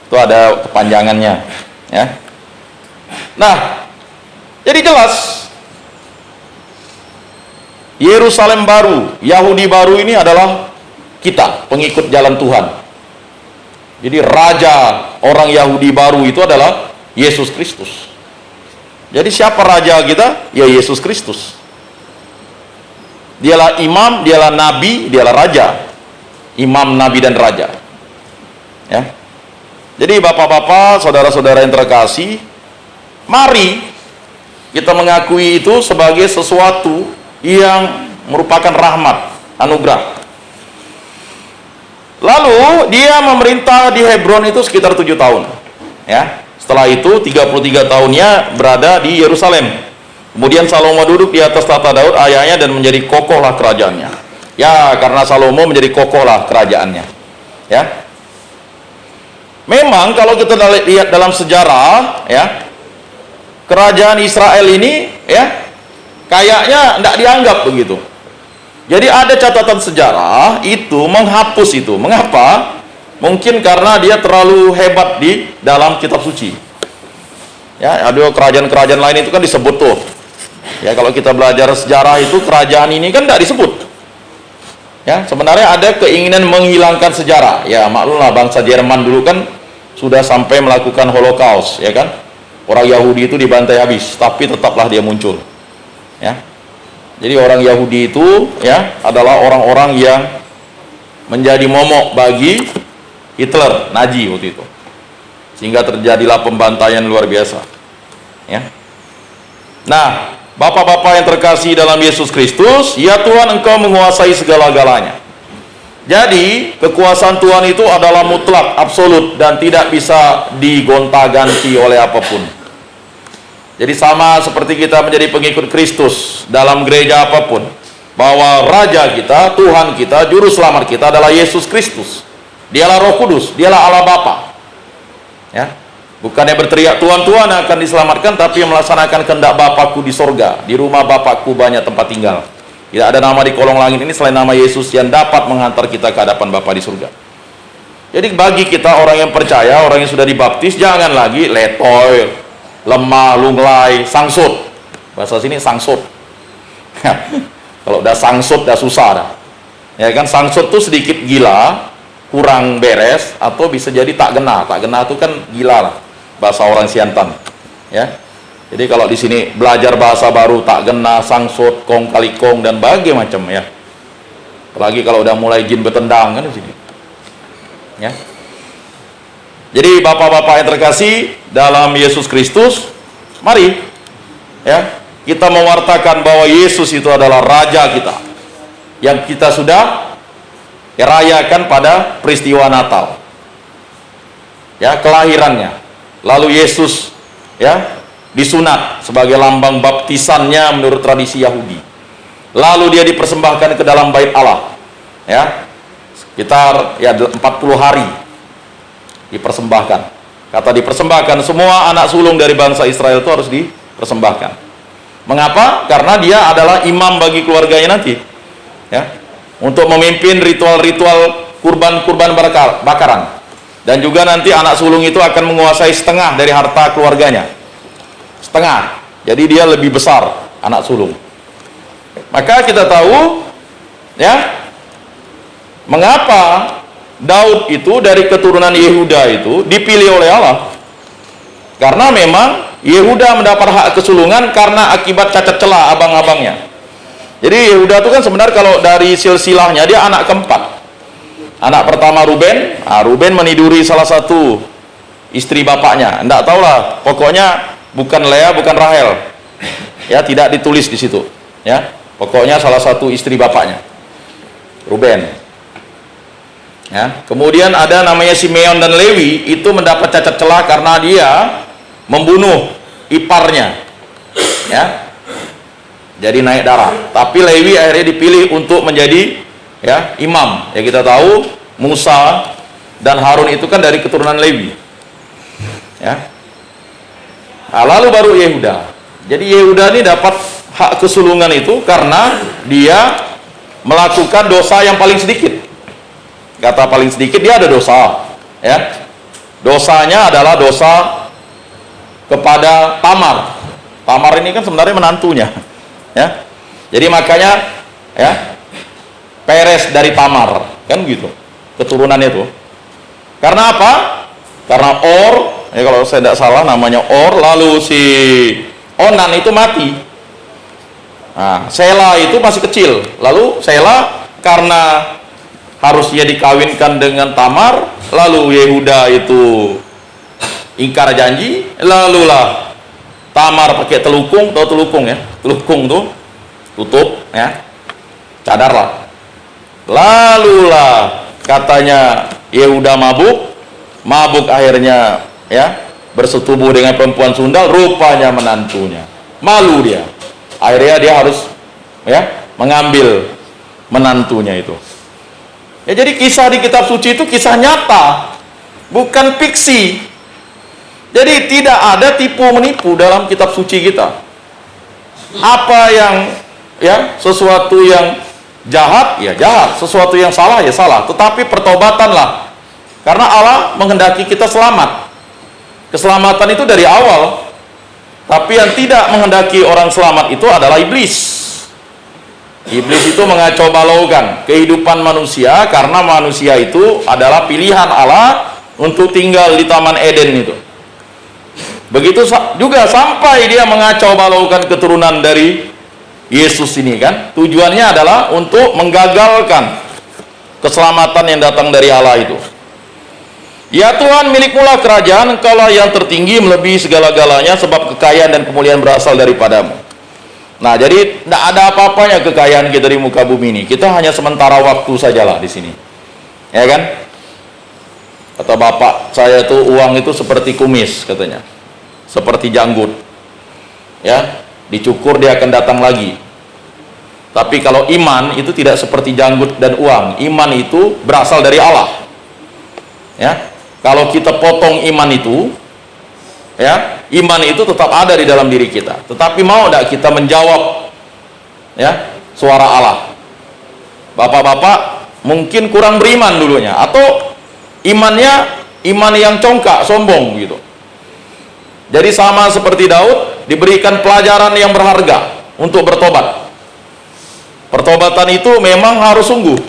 Itu ada kepanjangannya, ya. Nah, jadi jelas Yerusalem baru, Yahudi baru ini adalah kita, pengikut jalan Tuhan. Jadi raja orang Yahudi baru itu adalah Yesus Kristus. Jadi siapa raja kita? Ya Yesus Kristus. Dialah imam, dialah nabi, dialah raja. Imam, nabi, dan raja. Ya. Jadi bapak-bapak, saudara-saudara yang terkasih, mari kita mengakui itu sebagai sesuatu yang merupakan rahmat, anugerah. Lalu dia memerintah di Hebron itu sekitar 7 tahun. Ya. Setelah itu 33 tahunnya berada di Yerusalem. Kemudian Salomo duduk di atas tahta Daud ayahnya dan menjadi kokohlah kerajaannya. Ya, karena Salomo menjadi kokohlah kerajaannya. Ya. Memang kalau kita lihat dalam sejarah, ya, kerajaan Israel ini, ya, kayaknya tidak dianggap begitu. Jadi ada catatan sejarah itu menghapus itu. Mengapa? Mungkin karena dia terlalu hebat di dalam kitab suci. Ya, ada kerajaan-kerajaan lain itu kan disebut tuh. Ya, kalau kita belajar sejarah itu kerajaan ini kan tidak disebut. Ya, sebenarnya ada keinginan menghilangkan sejarah. Ya, maklumlah bangsa Jerman dulu kan sudah sampai melakukan Holocaust, ya kan? Orang Yahudi itu dibantai habis, tapi tetaplah dia muncul. Ya. Jadi orang Yahudi itu ya adalah orang-orang yang menjadi momok bagi Hitler, Nazi waktu itu. Sehingga terjadilah pembantaian luar biasa. Ya. Nah, bapak-bapak yang terkasih dalam Yesus Kristus, ya Tuhan, Engkau menguasai segala-galanya. Jadi, kekuasaan Tuhan itu adalah mutlak, absolut, dan tidak bisa digonta-ganti oleh apapun. Jadi sama seperti kita menjadi pengikut Kristus dalam gereja apapun, bahwa Raja kita, Tuhan kita, Juru Selamat kita adalah Yesus Kristus. Dialah Roh Kudus, dialah Allah Bapa. Ya, bukannya berteriak Tuhan, Tuhan akan diselamatkan, tapi melaksanakan kehendak Bapakku di sorga. Di rumah Bapakku banyak tempat tinggal. Tidak ada nama di kolong langit ini selain nama Yesus yang dapat menghantar kita ke hadapan Bapa di surga. Jadi bagi kita orang yang percaya, orang yang sudah dibaptis, jangan lagi letoy, lemah, lunglai, sangsut. Bahasa sini sangsut. Kalau udah sangsut udah susah dah. Ya kan, sangsut tuh sedikit gila, kurang beres, atau bisa jadi tak gena. Tak gena itu kan gila lah, bahasa orang Siantan. Ya. Jadi kalau di sini belajar bahasa baru, tak gena, sangsut, kong kali kong, dan bagai macam ya. Apalagi kalau udah mulai jin bertendang kan di sini. Ya. Jadi bapak-bapak yang terkasih dalam Yesus Kristus, mari ya kita mewartakan bahwa Yesus itu adalah Raja kita, yang kita sudah rayakan pada peristiwa Natal, ya, kelahirannya. Lalu Yesus ya disunat sebagai lambang baptisannya menurut tradisi Yahudi. Lalu dia dipersembahkan ke dalam bait Allah, ya, sekitar ya 40 hari dipersembahkan. Kata dipersembahkan, semua anak sulung dari bangsa Israel itu harus dipersembahkan. Mengapa? Karena dia adalah imam bagi keluarganya nanti, ya, untuk memimpin ritual-ritual kurban-kurban bakaran. Dan juga nanti anak sulung itu akan menguasai setengah dari harta keluarganya. Setengah. Jadi dia lebih besar anak sulung. Maka kita tahu ya, mengapa Daud itu dari keturunan Yehuda itu dipilih oleh Allah. Karena memang Yehuda mendapat hak kesulungan karena akibat cacat celah abang-abangnya. Jadi Yehuda itu kan sebenarnya kalau dari silsilahnya dia anak keempat. Anak pertama Ruben, Ruben meniduri salah satu istri bapaknya. Enggak tahulah, pokoknya bukan Lea, bukan Rahel. Ya, tidak ditulis di situ. Ya, pokoknya salah satu istri bapaknya, Ruben. Ya, kemudian ada namanya Simeon dan Lewi, itu mendapat cacat celah karena dia membunuh iparnya. Ya, jadi naik darah. Tapi Lewi akhirnya dipilih untuk menjadi ya imam. Ya, kita tahu Musa dan Harun itu kan dari keturunan Lewi. Ya. Nah, lalu baru Yehuda. Jadi Yehuda ini dapat hak kesulungan itu karena dia melakukan dosa yang paling sedikit. Kata paling sedikit, dia ada dosa. Ya. Dosanya adalah dosa kepada Tamar. Tamar ini kan sebenarnya menantunya. Ya. Jadi makanya ya, Peres dari Tamar, kan gitu keturunannya itu. Karena apa? Karena Or, ya kalau saya tidak salah namanya Or, lalu si Onan itu mati. Nah, Sela itu masih kecil. Lalu Sela karena harus dia dikawinkan dengan Tamar, lalu Yehuda itu ingkar janji, lalulah Tamar pakai telukung, tahu telukung ya? Telukung tuh tutup ya, cadarlah. Lalulah katanya Yehuda mabuk akhirnya ya bersetubuh dengan perempuan sundal, rupanya menantunya. Malu dia. Akhirnya dia harus ya mengambil menantunya itu. Ya, jadi kisah di kitab suci itu kisah nyata, bukan fiksi. Jadi tidak ada tipu menipu dalam kitab suci kita. Apa yang ya sesuatu yang jahat ya jahat, sesuatu yang salah ya salah, tetapi pertobatanlah. Karena Allah menghendaki kita selamat. Keselamatan itu dari awal. Tapi yang tidak menghendaki orang selamat itu adalah iblis. Iblis itu mengacau balaukan kehidupan manusia karena manusia itu adalah pilihan Allah untuk tinggal di Taman Eden itu. Begitu juga sampai dia mengacau balaukan keturunan dari Yesus ini kan, tujuannya adalah untuk menggagalkan keselamatan yang datang dari Allah itu. Ya Tuhan, milikmu-lah kerajaan, Engkau-lah yang tertinggi melebihi segala-galanya, sebab kekayaan dan kemuliaan berasal daripadamu. Nah, jadi tidak ada apa-apanya kekayaan kita di muka bumi ini. Kita hanya sementara waktu sajalah di sini. Ya kan? Kata bapak saya tuh, uang itu seperti kumis katanya. Seperti janggut. Ya, dicukur dia akan datang lagi. Tapi kalau iman itu tidak seperti janggut dan uang. Iman itu berasal dari Allah. Ya. Kalau kita potong iman itu, ya, iman itu tetap ada di dalam diri kita. Tetapi mau tidak kita menjawab ya suara Allah? Bapak-bapak mungkin kurang beriman dulunya, atau imannya iman yang congkak, sombong gitu. Jadi sama seperti Daud, diberikan pelajaran yang berharga untuk bertobat. Pertobatan itu memang harus sungguh.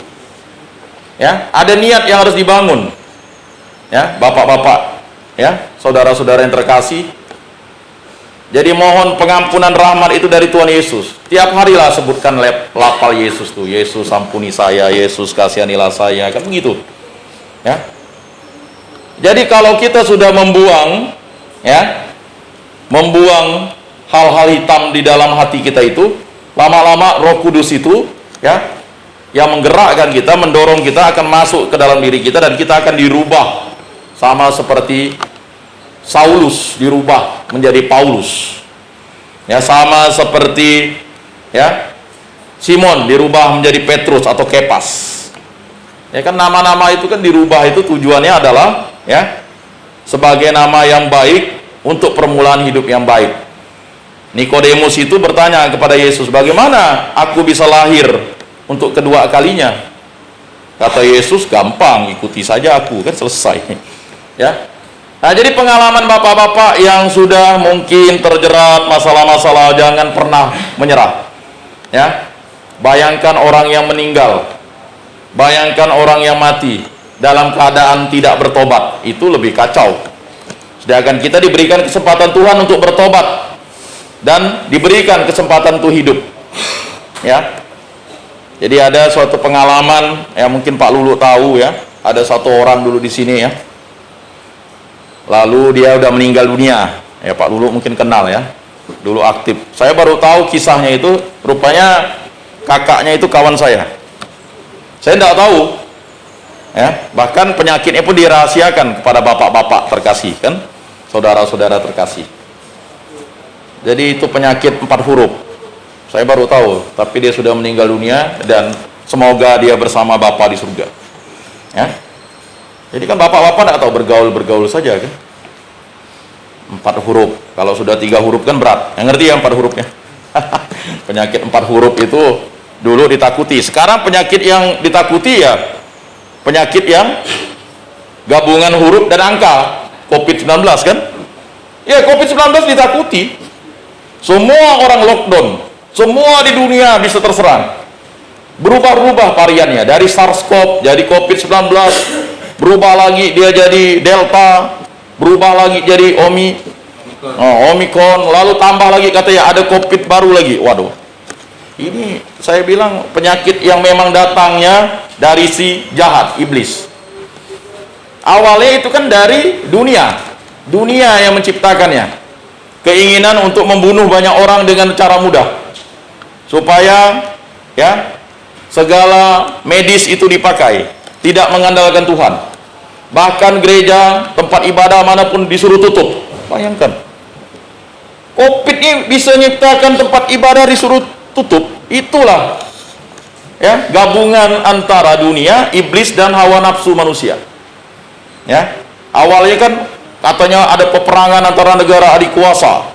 Ya, ada niat yang harus dibangun. Ya, bapak-bapak, ya, saudara-saudara yang terkasih. Jadi mohon pengampunan rahmat itu dari Tuhan Yesus. Tiap harilah sebutkan lapal Yesus tuh. Yesus ampuni saya, Yesus kasihanilah saya, kan begitu. Ya. Jadi kalau kita sudah membuang hal-hal hitam di dalam hati kita itu, lama-lama Roh Kudus itu ya yang menggerakkan kita, mendorong kita akan masuk ke dalam diri kita, dan kita akan dirubah. Sama seperti Saulus dirubah menjadi Paulus. Ya, sama seperti ya Simon dirubah menjadi Petrus atau Kepas. Ya kan, nama-nama itu kan dirubah, itu tujuannya adalah ya sebagai nama yang baik untuk permulaan hidup yang baik. Nikodemus itu bertanya kepada Yesus, bagaimana aku bisa lahir untuk kedua kalinya? Kata Yesus, gampang, ikuti saja aku, kan selesai. Ya. Nah, jadi pengalaman bapak-bapak yang sudah mungkin terjerat masalah-masalah, jangan pernah menyerah. Ya. Bayangkan orang yang meninggal, bayangkan orang yang mati dalam keadaan tidak bertobat, itu lebih kacau. Sedangkan kita diberikan kesempatan Tuhan untuk bertobat dan diberikan kesempatan untuk hidup. Ya. Jadi ada suatu pengalaman, ya mungkin Pak Lulu tahu ya, ada satu orang dulu di sini ya. Lalu dia udah meninggal dunia. Ya Pak Lulu mungkin kenal ya. Dulu aktif. Saya baru tahu kisahnya itu, rupanya kakaknya itu kawan saya. Saya tidak tahu. Ya, bahkan penyakitnya pun dirahasiakan kepada bapak-bapak terkasih kan, saudara-saudara terkasih. Jadi itu penyakit 4 huruf. Saya baru tahu, tapi dia sudah meninggal dunia dan semoga dia bersama Bapa di surga. Ya. Jadi kan bapak-bapak tidak tahu bergaul saja kan. 4 huruf. Kalau sudah 3 huruf kan berat. Yang ngerti ya 4 hurufnya? Penyakit 4 huruf itu dulu ditakuti. Sekarang penyakit yang ditakuti ya penyakit yang gabungan huruf dan angka. COVID-19 kan? Ya COVID-19 ditakuti. Semua orang lockdown. Semua di dunia bisa terserang. Berubah-ubah variannya. Dari SARS-CoV jadi COVID-19. Berubah lagi dia jadi Delta. Berubah lagi jadi Omicron. Lalu tambah lagi katanya ada COVID baru lagi. Waduh. Ini saya bilang penyakit yang memang datangnya dari si jahat, iblis. Awalnya itu kan dari dunia. Dunia yang menciptakannya. Keinginan untuk membunuh banyak orang dengan cara mudah. Supaya ya segala medis itu dipakai, tidak mengandalkan Tuhan. Bahkan gereja, tempat ibadah manapun disuruh tutup. Bayangkan, COVID ini bisa menciptakan tempat ibadah disuruh tutup. Itulah ya gabungan antara dunia, iblis dan hawa nafsu manusia. Ya, awalnya kan katanya ada peperangan antara negara adik kuasa.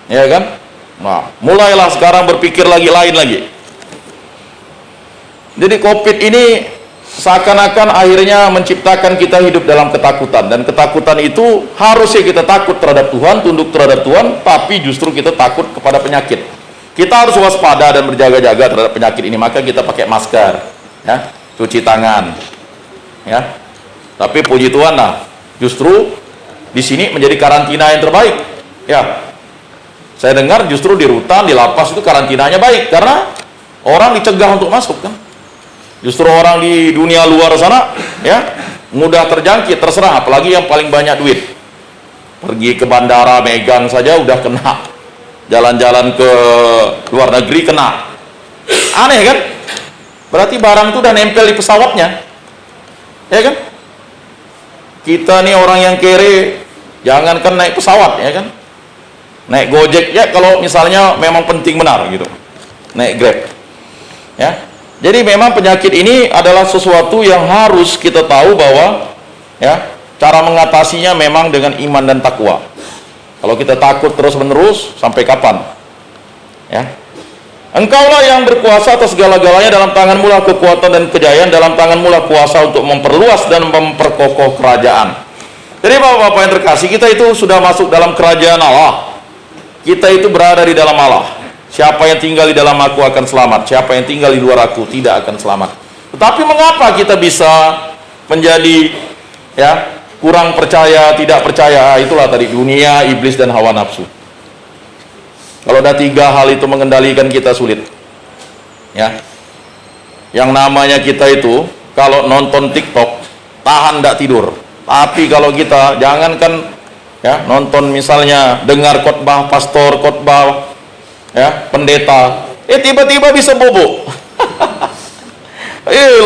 Ya kan? Nah, mulailah sekarang berpikir lain lagi. Jadi COVID ini seakan-akan akhirnya menciptakan kita hidup dalam ketakutan. Dan ketakutan itu harusnya kita takut terhadap Tuhan, tunduk terhadap Tuhan, tapi justru kita takut kepada penyakit. Kita harus waspada dan berjaga-jaga terhadap penyakit ini. Maka kita pakai masker, ya, cuci tangan, ya. Tapi puji Tuhan, nah, justru di sini menjadi karantina yang terbaik, ya. Saya dengar justru di rutan, di lapas itu karantinanya baik karena orang dicegah untuk masuk kan. Justru orang di dunia luar sana ya mudah terjangkit, terserah, apalagi yang paling banyak duit. Pergi ke bandara megang saja udah kena. Jalan-jalan ke luar negeri kena. Aneh kan? Berarti barang itu udah nempel di pesawatnya. Ya kan? Kita nih orang yang kere jangankan naik pesawat ya kan? Naik Gojek ya kalau misalnya memang penting benar gitu. Naik Grab. Ya. Jadi memang penyakit ini adalah sesuatu yang harus kita tahu bahwa ya, cara mengatasinya memang dengan iman dan takwa. Kalau kita takut terus-menerus sampai kapan? Ya. Engkaulah yang berkuasa atas segala-galanya, dalam tanganmu lah kekuatan dan kejayaan, dalam tanganmu lah kuasa untuk memperluas dan memperkokoh kerajaan. Jadi Bapak-bapak yang terkasih, kita itu sudah masuk dalam kerajaan Allah. Kita itu berada di dalam Allah. Siapa yang tinggal di dalam aku akan selamat. Siapa yang tinggal di luar aku tidak akan selamat. Tetapi mengapa kita bisa menjadi ya kurang percaya, tidak percaya? Itulah tadi dunia, iblis dan hawa nafsu. Kalau ada 3 hal itu mengendalikan kita sulit. Ya. Yang namanya kita itu kalau nonton TikTok tahan tidak tidur. Tapi kalau kita jangankan ya nonton misalnya dengar khotbah pastor, khotbah ya pendeta, tiba-tiba bisa bobo.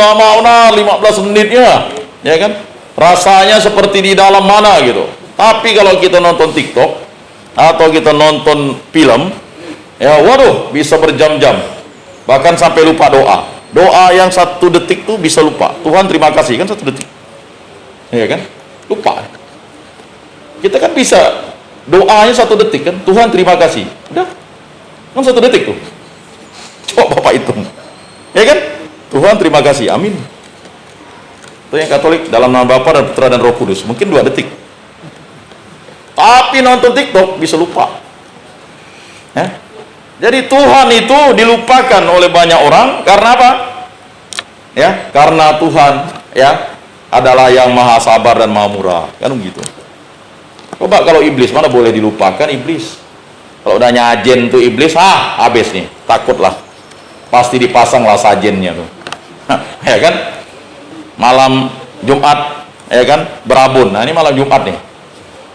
Lama 15 menitnya ya kan rasanya seperti di dalam mana gitu. Tapi kalau kita nonton TikTok atau kita nonton film ya waduh bisa berjam-jam, bahkan sampai lupa doa yang 1 detik tuh bisa lupa. Tuhan terima kasih kan 1 detik ya kan, lupa. Kita kan bisa doanya 1 detik kan, Tuhan terima kasih, udah kan 1 detik tuh. Coba Bapak hitung ya kan, Tuhan terima kasih, amin. Itu yang Katolik, dalam nama Bapa dan Putra dan Roh Kudus. Mungkin 2 detik. Tapi nonton TikTok bisa lupa. Ya? Jadi Tuhan itu dilupakan oleh banyak orang karena apa? Ya, karena Tuhan ya adalah yang maha sabar dan maha murah. Kan begitu. Coba kalau iblis, mana boleh dilupakan iblis? Kalau udah nyajen tuh iblis, habis nih, takutlah. Pasti dipasanglah sajennya tuh. Ya kan? Malam Jumat, ya kan? Berabun. Nah, ini malam Jumat nih.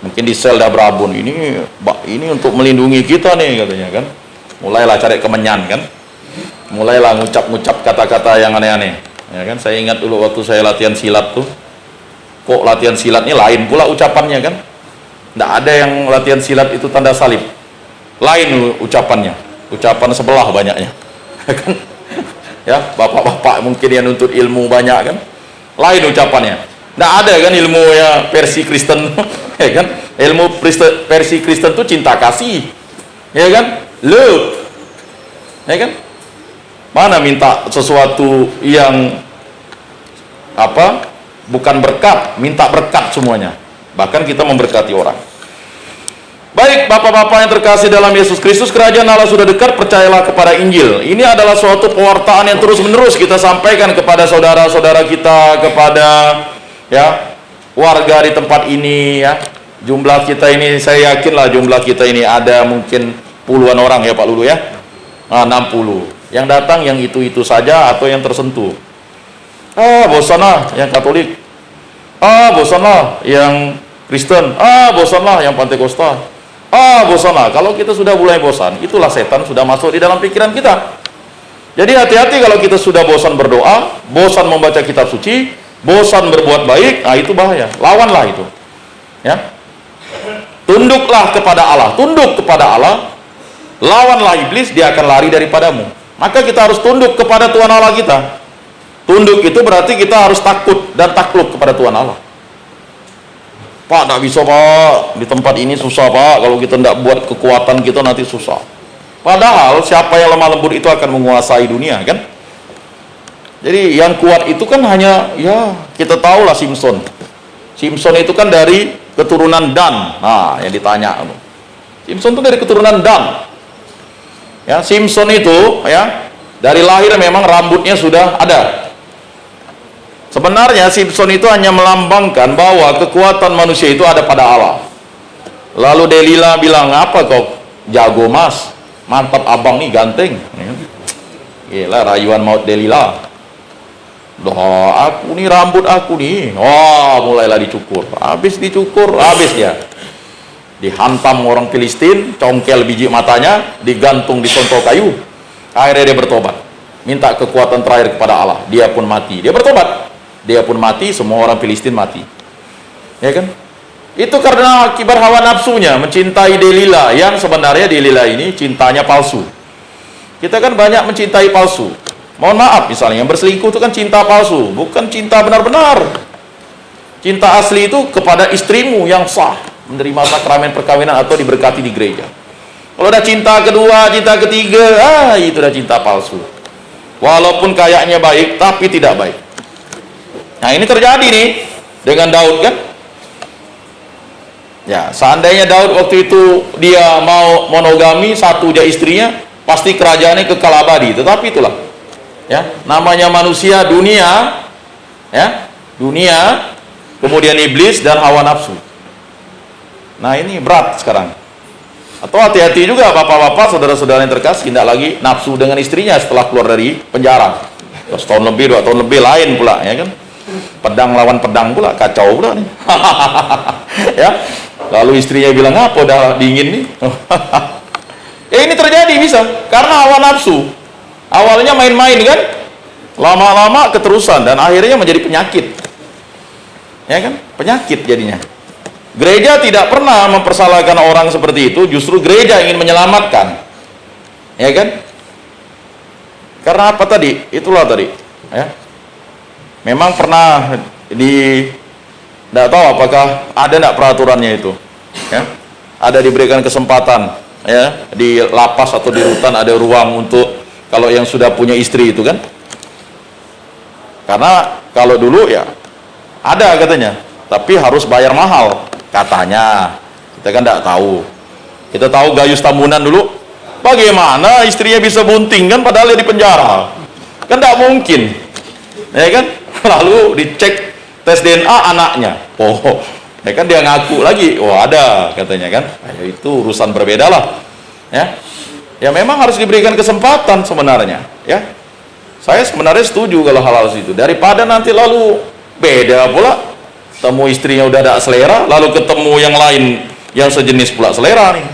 Mungkin di sel dah berabun. Ini untuk melindungi kita nih katanya kan. Mulailah cari kemenyan kan. Mulailah ngucap-ngucap kata-kata yang aneh-aneh. Ya kan? Saya ingat dulu waktu saya latihan silat tuh. Kok latihan silatnya lain pula ucapannya kan? Nggak ada yang latihan silat itu tanda salib. Lain ucapannya. Ucapan sebelah banyaknya. Kan? Ya, bapak-bapak mungkin yang nuntut ilmu banyak kan? Lain ucapannya. Nggak ada kan ilmu ya versi Kristen. Ya kan? Ilmu versi Kristen itu cinta kasih. Ya kan? Love. Ya kan? Mana minta sesuatu yang apa? Bukan berkat, minta berkat semuanya. Bahkan kita memberkati orang. Baik, bapak-bapak yang terkasih dalam Yesus Kristus, kerajaan Allah sudah dekat, percayalah kepada Injil. Ini adalah suatu pewartaan yang terus-menerus kita sampaikan kepada saudara-saudara kita, kepada ya warga di tempat ini ya. Jumlah kita ini, saya yakinlah jumlah kita ini ada mungkin puluhan orang ya Pak Lulu ya. 60. Yang datang yang itu-itu saja atau yang tersentuh. Bosanlah yang Katolik. Bosanlah yang Kristen. Bosanlah yang Pantekosta. Bosanlah. Kalau kita sudah mulai bosan, itulah setan sudah masuk di dalam pikiran kita. Jadi hati-hati kalau kita sudah bosan berdoa, bosan membaca kitab suci, bosan berbuat baik, itu bahaya. Lawanlah itu. Ya. Tunduklah kepada Allah, tunduk kepada Allah. Lawanlah iblis, dia akan lari daripadamu. Maka kita harus tunduk kepada Tuhan Allah kita. Tunduk itu berarti kita harus takut dan takluk kepada Tuhan Allah. Pak, tidak bisa Pak, di tempat ini susah Pak, kalau kita tidak buat kekuatan kita nanti susah. Padahal siapa yang lemah lembut itu akan menguasai dunia kan. Jadi yang kuat itu kan hanya, ya kita tahulah Simpson. Simpson itu kan dari keturunan Dan. Nah, yang ditanya Simpson itu dari keturunan Dan. Ya, Simpson itu ya dari lahir memang rambutnya sudah ada. Sebenarnya Simpson itu hanya melambangkan bahwa kekuatan manusia itu ada pada Allah. Lalu Delila bilang, apa kau jago mas? Mantap abang nih, ganteng. Gila, rayuan maut Delila. Aku nih, rambut aku nih. Mulailah dicukur. Habis dicukur, habis dia. Dihantam orang Filistin, congkel biji matanya, digantung di sonto kayu. Akhirnya dia bertobat. Minta kekuatan terakhir kepada Allah. Dia pun mati. Dia bertobat. Dia pun mati, semua orang Filistin mati. Ya kan? Itu karena akibat hawa nafsunya mencintai Delila, yang sebenarnya Delila ini cintanya palsu. Kita kan banyak mencintai palsu. Mohon maaf misalnya, yang berselingkuh itu kan cinta palsu, bukan cinta benar-benar. Cinta asli itu kepada istrimu yang sah, menerima sakramen perkawinan atau diberkati di gereja. Kalau ada cinta kedua, cinta ketiga, itu udah cinta palsu. Walaupun kayaknya baik, tapi tidak baik. Nah ini terjadi nih dengan Daud kan. Ya, seandainya Daud waktu itu dia mau monogami, satu aja istrinya, pasti kerajaannya kekal abadi. Tetapi itulah ya, namanya manusia, dunia ya, dunia, kemudian iblis dan hawa nafsu. Nah ini berat sekarang. Atau hati-hati juga bapak-bapak, saudara-saudara yang terkasih, tidak lagi nafsu dengan istrinya setelah keluar dari penjara. Setahun lebih, 2 tahun lebih, lain pula ya kan. Pedang lawan pedang pula, kacau pula nih. Ya, lalu istrinya bilang, apa udah dingin nih. Ini terjadi bisa karena hawa nafsu. Awalnya main-main kan, lama-lama keterusan dan akhirnya menjadi penyakit. Ya kan, penyakit jadinya. Gereja tidak pernah mempersalahkan orang seperti itu, justru gereja ingin menyelamatkan. Ya kan? Karena apa tadi? Itulah tadi, ya. Memang pernah tidak tahu apakah ada tidak peraturannya itu, ya. Ada diberikan kesempatan, ya, di lapas atau di rutan ada ruang untuk kalau yang sudah punya istri itu kan. Karena kalau dulu ya Ada katanya, tapi harus bayar mahal katanya. Kita kan tidak tahu. Kita tahu Gayus Tambunan dulu, bagaimana istrinya bisa bunting kan padahal dia di penjara. Kan tidak mungkin. Ya kan? Lalu dicek tes DNA anaknya. Oh, ya kan dia ngaku lagi. Oh, ada katanya kan. Nah, itu urusan berbeda lah. Ya. Ya memang harus diberikan kesempatan sebenarnya, ya. Saya sebenarnya setuju kalau hal-hal itu. Daripada nanti lalu beda pula, temu istrinya udah ada selera, lalu ketemu yang lain yang sejenis pula selera nih.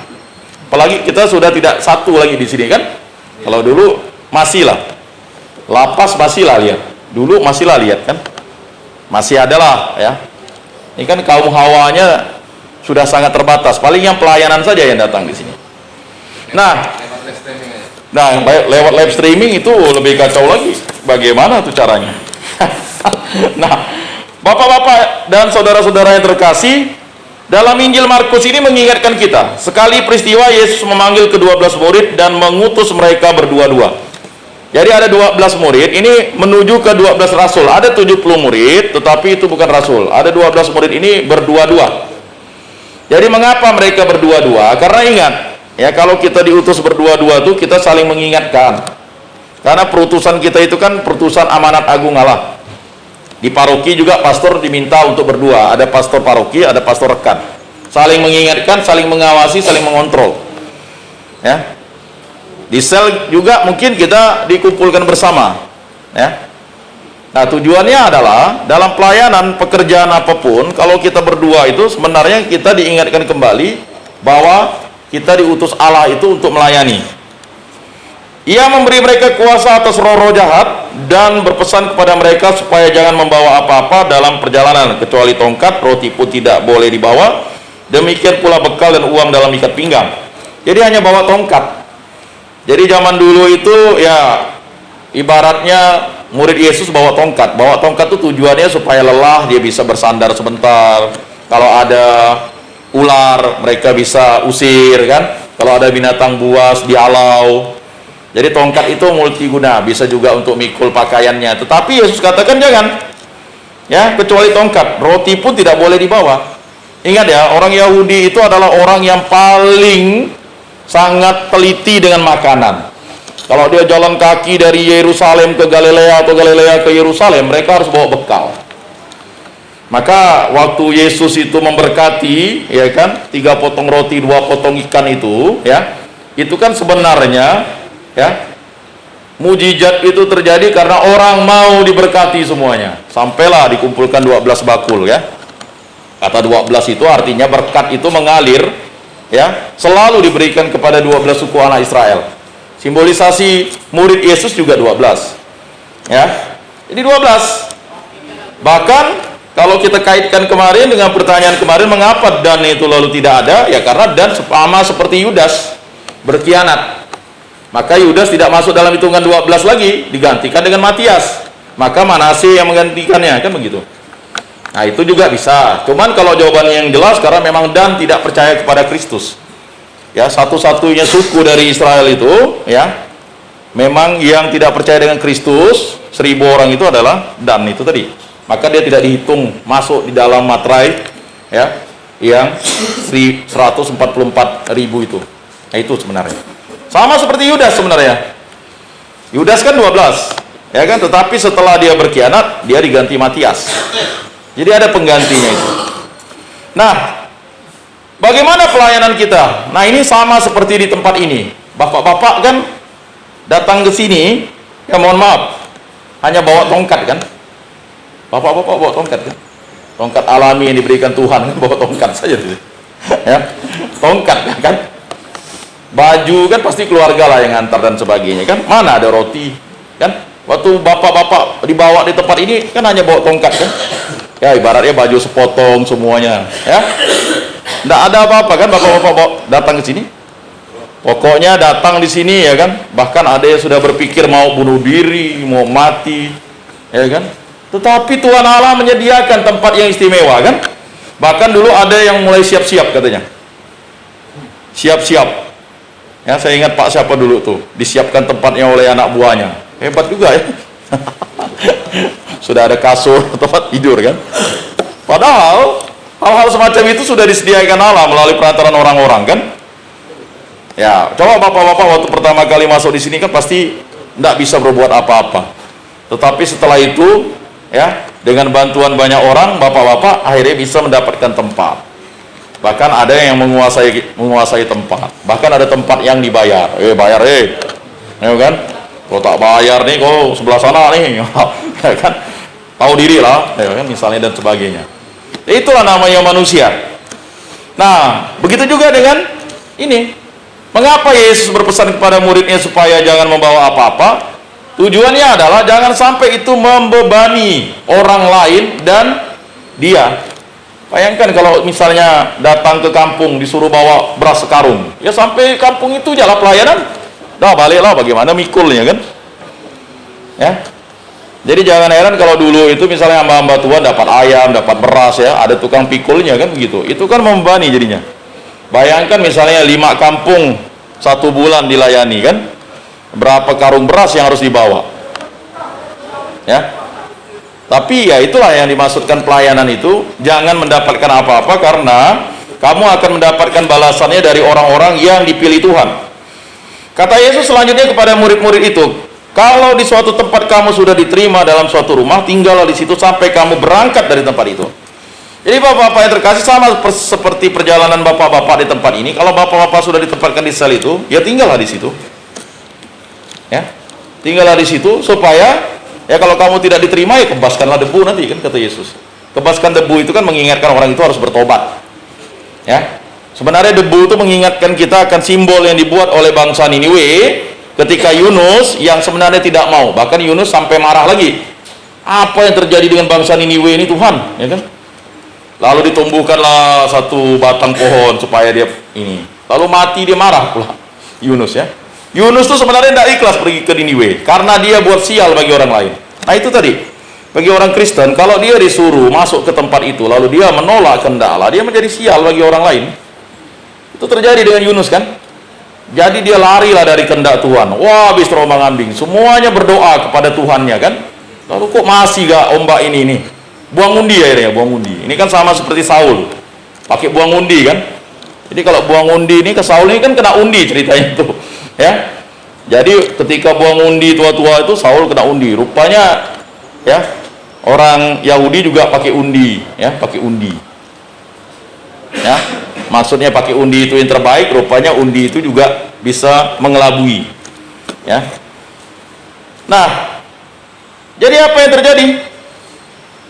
Apalagi kita sudah tidak satu lagi di sini kan. Kalau dulu masih lah, lapas masih lah lihat. Dulu masih lah lihat kan, masih ada lah ya. Ini kan kaum hawanya sudah sangat terbatas. Paling yang pelayanan saja yang datang di sini. Nah, lewat live streaming itu lebih kacau lagi. Bagaimana tuh caranya? Nah, bapak-bapak dan saudara-saudara yang terkasih, dalam Injil Markus ini mengingatkan kita, sekali peristiwa Yesus memanggil ke-12 murid dan mengutus mereka berdua-dua. Jadi ada 12 murid, ini menuju ke 12 rasul. Ada 70 murid, tetapi itu bukan rasul. Ada 12 murid ini berdua-dua. Jadi mengapa mereka berdua-dua? Karena ingat, ya kalau kita diutus berdua-dua tuh kita saling mengingatkan. Karena perutusan kita itu kan perutusan amanat agung Allah. Di paroki juga pastor diminta untuk berdua. Ada pastor paroki, ada pastor rekan. Saling mengingatkan, saling mengawasi, saling mengontrol. Ya. Di sel juga mungkin kita dikumpulkan bersama. Ya. Nah, tujuannya adalah dalam pelayanan pekerjaan apapun, kalau kita berdua itu sebenarnya kita diingatkan kembali bahwa kita diutus Allah itu untuk melayani. Ia memberi mereka kuasa atas roh-roh jahat dan berpesan kepada mereka supaya jangan membawa apa-apa dalam perjalanan kecuali tongkat, roti pun tidak boleh dibawa. Demikian pula bekal dan uang dalam ikat pinggang. Jadi hanya bawa tongkat. Jadi zaman dulu itu ya ibaratnya murid Yesus bawa tongkat. Bawa tongkat itu tujuannya supaya lelah dia bisa bersandar sebentar. Kalau ada ular mereka bisa usir kan. Kalau ada binatang buas dialau. Jadi tongkat itu multiguna, bisa juga untuk mikul pakaiannya. Tetapi Yesus katakan jangan, ya kecuali tongkat. Roti pun tidak boleh dibawa. Ingat ya, orang Yahudi itu adalah orang yang paling sangat teliti dengan makanan. Kalau dia jalan kaki dari Yerusalem ke Galilea atau Galilea ke Yerusalem, mereka harus bawa bekal. Maka waktu Yesus itu memberkati, ya kan, 3 potong roti, 2 potong ikan itu, ya, itu kan sebenarnya ya, mujizat itu terjadi karena orang mau diberkati semuanya. Sampailah dikumpulkan 12 bakul ya. Kata 12 itu artinya berkat itu mengalir ya, selalu diberikan kepada 12 suku anak Israel. Simbolisasi murid Yesus juga 12. Ya. Jadi 12. Bahkan kalau kita kaitkan kemarin dengan pertanyaan kemarin, mengapa Dan itu lalu tidak ada? Ya karena Dan sama seperti Yudas berkhianat. Maka Yudas tidak masuk dalam hitungan 12 lagi, digantikan dengan Matias. Maka Manasye yang menggantikannya, kan begitu. Nah, itu juga bisa. Cuman kalau jawabannya yang jelas, karena memang Dan tidak percaya kepada Kristus. Ya, satu-satunya suku dari Israel itu, ya, memang yang tidak percaya dengan Kristus, 1000 orang itu adalah Dan itu tadi. Maka dia tidak dihitung masuk di dalam materai, ya, yang 144.000 itu. Nah, itu sebenarnya. Sama seperti Yudas sebenarnya. Yudas kan 12, ya kan? Tetapi setelah dia berkhianat, dia diganti Matias. Jadi ada penggantinya itu. Nah, bagaimana pelayanan kita? Nah, ini sama seperti di tempat ini. Bapak-bapak kan datang ke sini, ya mohon maaf, hanya bawa tongkat kan? Bapak-bapak bawa tongkat kan? Tongkat alami yang diberikan Tuhan kan, bawa tongkat saja tuh. Ya, tongkat kan? Baju kan pasti keluarga lah yang antar dan sebagainya kan, mana ada roti kan. Waktu bapak-bapak dibawa di tempat ini kan hanya bawa tongkat kan, ya ibaratnya baju sepotong semuanya ya, nggak ada apa-apa kan. Bapak-bapak datang ke sini, pokoknya datang di sini ya kan. Bahkan ada yang sudah berpikir mau bunuh diri, mau mati ya kan. Tetapi Tuhan Allah menyediakan tempat yang istimewa kan. Bahkan dulu ada yang mulai siap-siap katanya, siap-siap. Ya, saya ingat Pak siapa dulu tuh, disiapkan tempatnya oleh anak buahnya. Hebat juga ya. sudah ada kasur, tempat tidur kan. Padahal hal-hal semacam itu sudah disediakan Allah melalui perantaran orang-orang kan. Ya, coba bapak-bapak waktu pertama kali masuk di sini kan pasti tidak bisa berbuat apa-apa. Tetapi setelah itu, ya, dengan bantuan banyak orang, bapak-bapak akhirnya bisa mendapatkan tempat. Bahkan ada yang menguasai tempat. Bahkan ada tempat yang dibayar. Bayar ya kan? Kalau tak bayar nih, kau sebelah sana nih, ya kan? Tahu diri lah, ya kan? Misalnya dan sebagainya. Itulah namanya manusia. Nah, begitu juga dengan ini. Mengapa Yesus berpesan kepada muridnya supaya jangan membawa apa-apa? Tujuannya adalah jangan sampai itu membebani orang lain dan dia. Bayangkan kalau misalnya datang ke kampung disuruh bawa beras sekarung, ya sampai kampung itu jalan pelayanan, dah baliklah bagaimana mikulnya kan? Ya. Jadi jangan heran kalau dulu itu misalnya hamba-hamba Tuhan dapat ayam, dapat beras ya, ada tukang pikulnya kan begitu. Itu kan membebani jadinya. Bayangkan misalnya 5 kampung 1 bulan dilayani kan, berapa karung beras yang harus dibawa ya. Tapi ya itulah yang dimaksudkan pelayanan itu, jangan mendapatkan apa-apa karena kamu akan mendapatkan balasannya dari orang-orang yang dipilih Tuhan. Kata Yesus selanjutnya kepada murid-murid itu, kalau di suatu tempat kamu sudah diterima dalam suatu rumah, tinggallah di situ sampai kamu berangkat dari tempat itu. Jadi bapak-bapak yang terkasih, sama seperti perjalanan bapak-bapak di tempat ini. Kalau bapak-bapak sudah ditempatkan di sel itu, ya tinggallah di situ. Ya, tinggallah di situ supaya ya kalau kamu tidak diterima ya kebaskanlah debu nanti kan, kata Yesus. Kebaskan debu itu kan mengingatkan orang itu harus bertobat. Ya, sebenarnya debu itu mengingatkan kita akan simbol yang dibuat oleh bangsa Niniwe ketika Yunus yang sebenarnya tidak mau. Bahkan Yunus sampai marah lagi. Apa yang terjadi dengan bangsa Niniwe ini Tuhan, ya kan? Lalu ditumbuhkanlah satu batang pohon supaya dia ini. Lalu mati, dia marah pula Yunus ya. Yunus itu sebenarnya tidak ikhlas pergi ke Niniwe karena dia buat sial bagi orang lain. Nah itu tadi, bagi orang Kristen kalau dia disuruh masuk ke tempat itu lalu dia menolak kehendak Allah, dia menjadi sial bagi orang lain. Itu terjadi dengan Yunus kan. Jadi dia larilah dari kehendak Tuhan. Wah, habis terombang-ambing, semuanya berdoa kepada Tuhannya kan. Lalu kok masih gak ombak ini nih? Buang undi akhirnya, buang undi. Ini kan sama seperti Saul, pakai buang undi kan. Jadi kalau buang undi ini ke Saul ini kan kena undi ceritanya itu, ya. Jadi ketika buang undi tua-tua itu Saul kena undi. Rupanya ya orang Yahudi juga pakai undi, ya, pakai undi. Ya, maksudnya pakai undi itu yang terbaik. Rupanya undi itu juga bisa mengelabui, ya. Nah, jadi apa yang terjadi?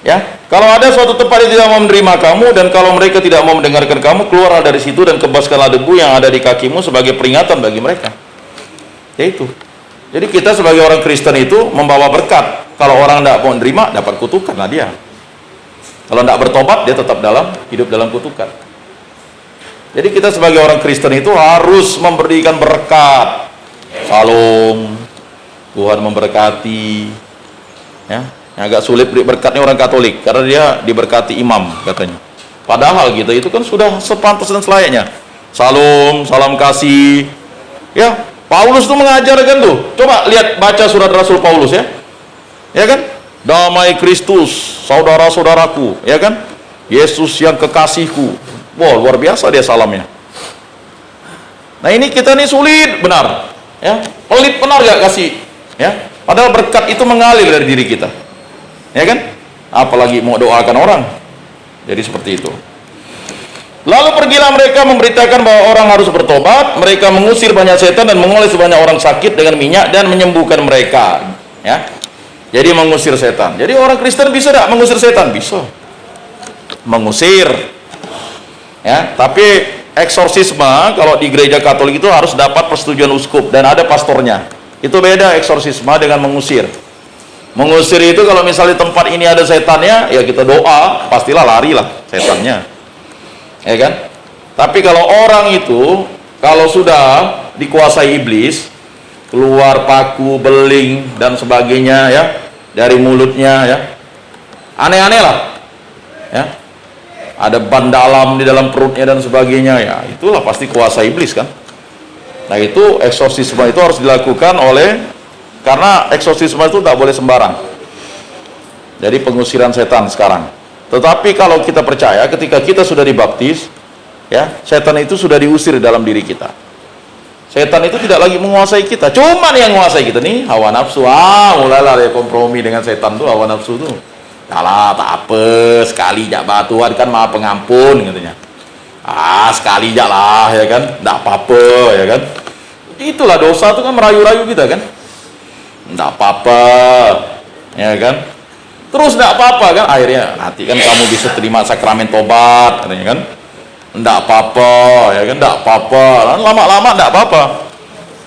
Ya, kalau ada suatu tempat yang tidak mau menerima kamu dan kalau mereka tidak mau mendengarkan kamu, keluarlah dari situ dan kebaskanlah debu yang ada di kakimu sebagai peringatan bagi mereka. Ya itu. Jadi kita sebagai orang Kristen itu membawa berkat. Kalau orang tidak mau menerima, dapat kutukan lah dia. Kalau tidak bertobat, dia tetap hidup dalam kutukan. Jadi kita sebagai orang Kristen itu harus memberikan berkat. Salam, Tuhan memberkati. Ya. Yang agak sulit beri berkatnya orang Katolik karena dia diberkati imam katanya. Padahal gitu itu kan sudah sepantas dan selayaknya. Salam, salam kasih. Ya, Paulus itu mengajarkan tuh. Coba lihat, baca surat Rasul Paulus ya. Ya kan? Damai Kristus, saudara-saudaraku, ya kan? Yesus yang kekasihku. Wah, luar biasa dia salamnya. Nah, ini kita nih sulit benar, ya. Pelit benar gak kasih, ya. Padahal berkat itu mengalir dari diri kita. Ya kan? Apalagi mau doakan orang. Jadi seperti itu. Lalu pergilah mereka memberitakan bahwa orang harus bertobat. Mereka mengusir banyak setan dan mengoles banyak orang sakit dengan minyak dan menyembuhkan mereka. Ya. Jadi mengusir setan. Jadi orang Kristen bisa tidak mengusir setan? Bisa. Mengusir. Ya, tapi eksorsisme kalau di gereja Katolik itu harus dapat persetujuan uskup dan ada pastornya. Itu beda eksorsisme dengan mengusir. Mengusir itu kalau misalnya tempat ini ada setannya, ya kita doa, pastilah larilah setannya. Ya kan? Tapi kalau orang itu, kalau sudah dikuasai iblis, keluar paku, beling, dan sebagainya ya, dari mulutnya ya, aneh-aneh lah. Ya. Ada ban dalam di dalam perutnya dan sebagainya ya, itulah pasti kuasa iblis kan. Nah itu eksorsisme itu harus dilakukan oleh, karena eksorsisme itu tidak boleh sembarang. Jadi pengusiran setan sekarang. Tetapi kalau kita percaya ketika kita sudah dibaptis, ya, setan itu sudah diusir dalam diri kita. Setan itu tidak lagi menguasai kita, cuman yang menguasai kita nih hawa nafsu. Mulailah dia kompromi dengan setan tuh, hawa nafsu tuh. Kalah tak apa, sekali jak Tuhan kan Maha Pengampun katanya. Sekali jak lah ya kan, enggak apa-apa ya kan. Itulah dosa tuh kan merayu-rayu kita kan. Enggak apa-apa. Ya kan? Terus enggak apa-apa kan, akhirnya nanti kan kamu bisa terima sakramen tobat katanya kan. Enggak apa-apa ya kan, enggak apa-apa. Lama-lama enggak apa-apa.